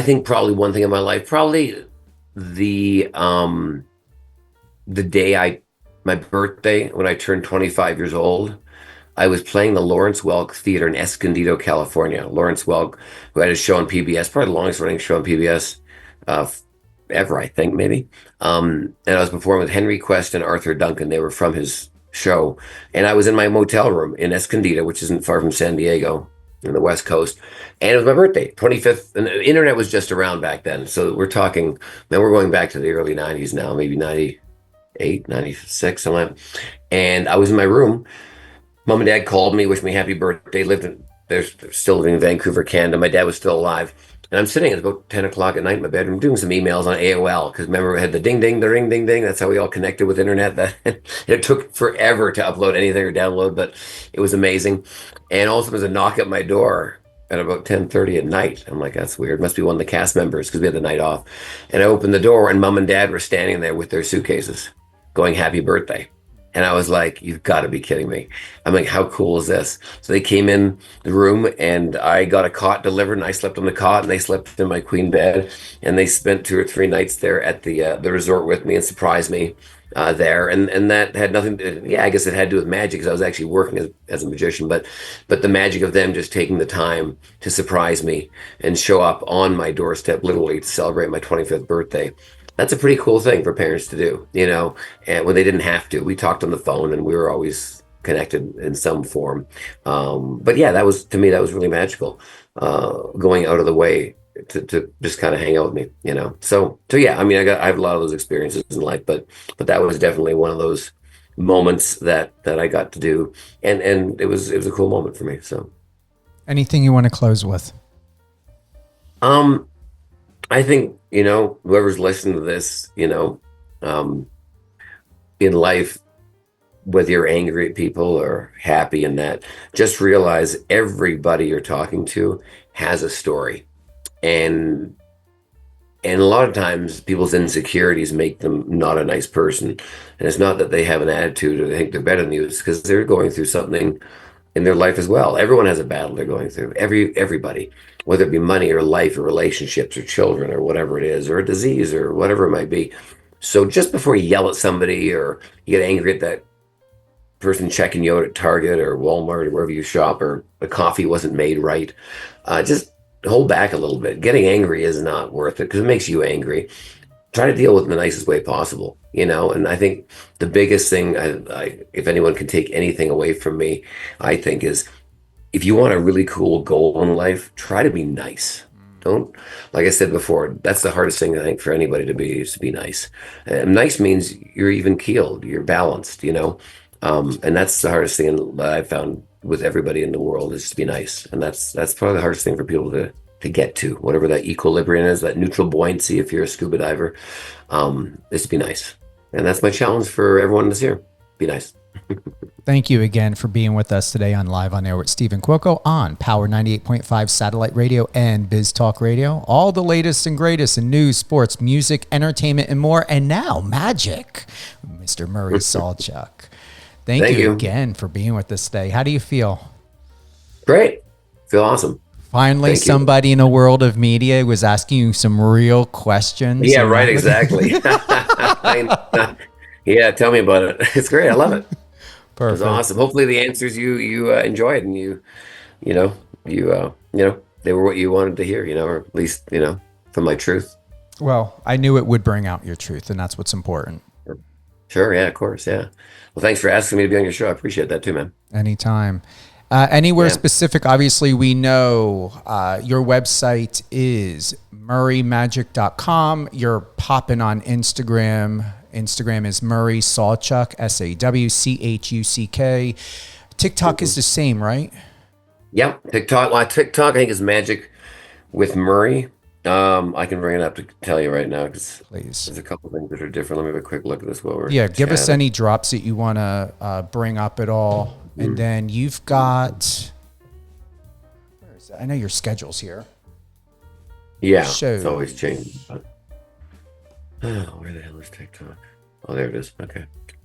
think probably one thing in my life, probably the day my birthday, when I turned 25 years old, I was playing the Lawrence Welk Theater in Escondido, California. Lawrence Welk, who had a show on PBS, probably the longest running show on PBS ever, I think, maybe. And I was performing with Henry Quest and Arthur Duncan. They were from his show, and I was in my motel room in Escondido, which isn't far from San Diego on the West Coast, and it was my birthday, 25th, and the internet was just around back then. So we're talking, man, we're going back to the early 90s now, maybe 98, 96, something like that. And I was in my room. Mom and Dad called me, wished me happy birthday. They're still living in Vancouver, Canada. My dad was still alive. And I'm sitting at about 10 o'clock at night in my bedroom doing some emails on AOL. Because remember, we had the ding, ding, the ring, ding, ding. That's how we all connected with internet. It took forever to upload anything or download, but it was amazing. And also there was a knock at my door at about 10:30 at night. I'm like, that's weird. Must be one of the cast members because we had the night off. And I opened the door and Mom and Dad were standing there with their suitcases going, happy birthday. And I was like, you've got to be kidding me. I'm like, how cool is this? So they came in the room and I got a cot delivered and I slept on the cot and they slept in my queen bed. And they spent 2 or 3 nights there at the resort with me and surprised me there. And that had nothing to, yeah, I guess it had to do with magic because I was actually working as a magician. But the magic of them just taking the time to surprise me and show up on my doorstep literally to celebrate my 25th birthday. That's a pretty cool thing for parents to do, and when they didn't have to. We talked on the phone and we were always connected in some form. But yeah, to me, that was really magical, going out of the way to just kind of hang out with me, So yeah, I mean, I have a lot of those experiences in life, but that was definitely one of those moments that I got to do. And it was a cool moment for me. So Anything you want to close with? I think, whoever's listening to this, in life, whether you're angry at people or happy in that, just realize everybody you're talking to has a story. And a lot of times people's insecurities make them not a nice person. And it's not that they have an attitude or they think they're better than you. It's because they're going through something in their life as well. Everyone has a battle they're going through. Everybody, whether it be money or life or relationships or children or whatever it is, or a disease or whatever it might be. So just before you yell at somebody or you get angry at that person checking you out at Target or Walmart or wherever you shop, or the coffee wasn't made right, just hold back a little bit. Getting angry is not worth it because it makes you angry. Try to deal with it in the nicest way possible, and I think the biggest thing, if anyone can take anything away from me, I think is, if you want a really cool goal in life, try to be nice. Don't, like I said before, that's the hardest thing I think for anybody to be, is to be nice. Nice means you're even keeled, you're balanced, and that's the hardest thing that I've found with everybody in the world, is to be nice. And that's probably the hardest thing for people to get to, whatever that equilibrium is, that neutral buoyancy, if you're a scuba diver, is to be nice. And that's my challenge for everyone this year. Be nice. Thank you again for being with us today on Live on Air with Stephen Cuoco on Power 98.5 Satellite Radio and Biz Talk Radio. All the latest and greatest in news, sports, music, entertainment, and more. And now magic, Mr. Murray SawChuck. Thank you again for being with us today. How do you feel? Great. Feel awesome. Finally, somebody in the world of media was asking you some real questions. Yeah, right, exactly. Yeah, tell me about it. It's great. I love it. Perfect. It's awesome. Hopefully the answers you enjoyed and they were what you wanted to hear, or at least, from my truth. Well, I knew it would bring out your truth, and that's what's important. Sure. Yeah, of course. Yeah. Well, thanks for asking me to be on your show. I appreciate that too, man. Anytime. Anywhere specific, obviously, we know your website is murraymagic.com. You're popping on Instagram. Instagram is Murray SawChuck, SawChuck. TikTok is the same, right? Yep. TikTok. Well, TikTok, I think, is Magic with Murray. I can bring it up to tell you right now because there's a couple things that are different. Let me have a quick look at this while we're give us any drops that you want to bring up at all. And then you've got, where is that? I know your schedule's here. Yeah, it's always changed. But, where the hell is TikTok? Oh, there it is. Okay,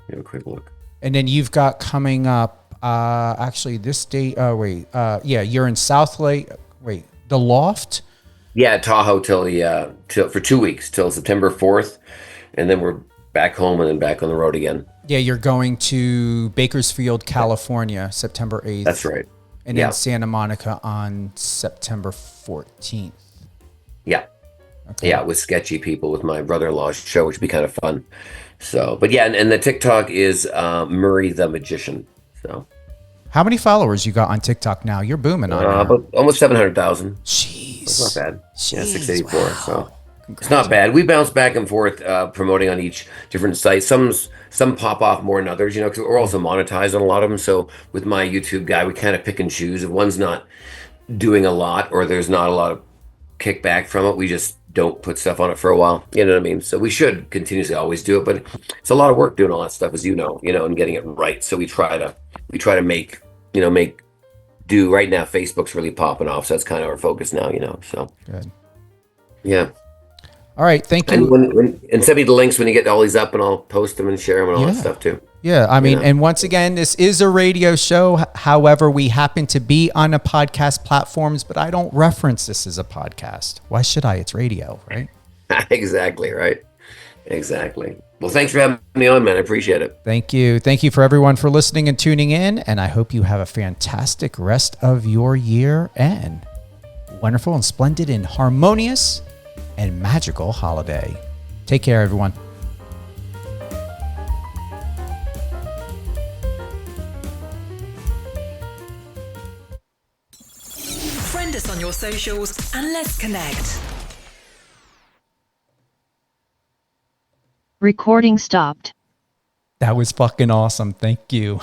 have a quick look. And then you've got coming up, actually this date. You're in South Lake. Wait, the Loft. Yeah, Tahoe till for 2 weeks till September 4th, and then we're back home and then back on the road again. Yeah, you're going to Bakersfield, California, September 8th. That's right. And then Santa Monica on September 14th. Yeah. Okay. Yeah, with sketchy people with my brother-in-law's show, which would be kind of fun. So, but yeah, and the TikTok is Murray the Magician. So, How many followers you got on TikTok now? You're booming on there. about almost 700,000. Jeez. It's not bad. Yeah, Jeez, 684. wow. So it's not bad. We bounce back and forth promoting on each different site. Some pop off more than others, because we're also monetized on a lot of them. So with my YouTube guy, we kind of pick and choose. If one's not doing a lot or there's not a lot of kickback from it, we just don't put stuff on it for a while. You know what I mean? So we should continuously always do it, but it's a lot of work doing all that stuff, as and getting it right. So we try to make do. Right now Facebook's really popping off, so that's kind of our focus now. So Good. Yeah. All right, thank And you. and send me the links when you get all these up, and I'll post them and share them and all that stuff too. Yeah, I mean, Yeah. and once again, this is a radio show. However, we happen to be on a podcast platforms, but I don't reference this as a podcast. Why should I? It's radio, right? Exactly right. Exactly. Well, thanks for having me on, man. I appreciate it. Thank you. Thank you for everyone for listening and tuning in. And I hope you have a fantastic rest of your year and wonderful and splendid and harmonious and magical holiday. Take care, everyone. Friend us on your socials and let's connect. Recording stopped. That was fucking awesome. Thank you.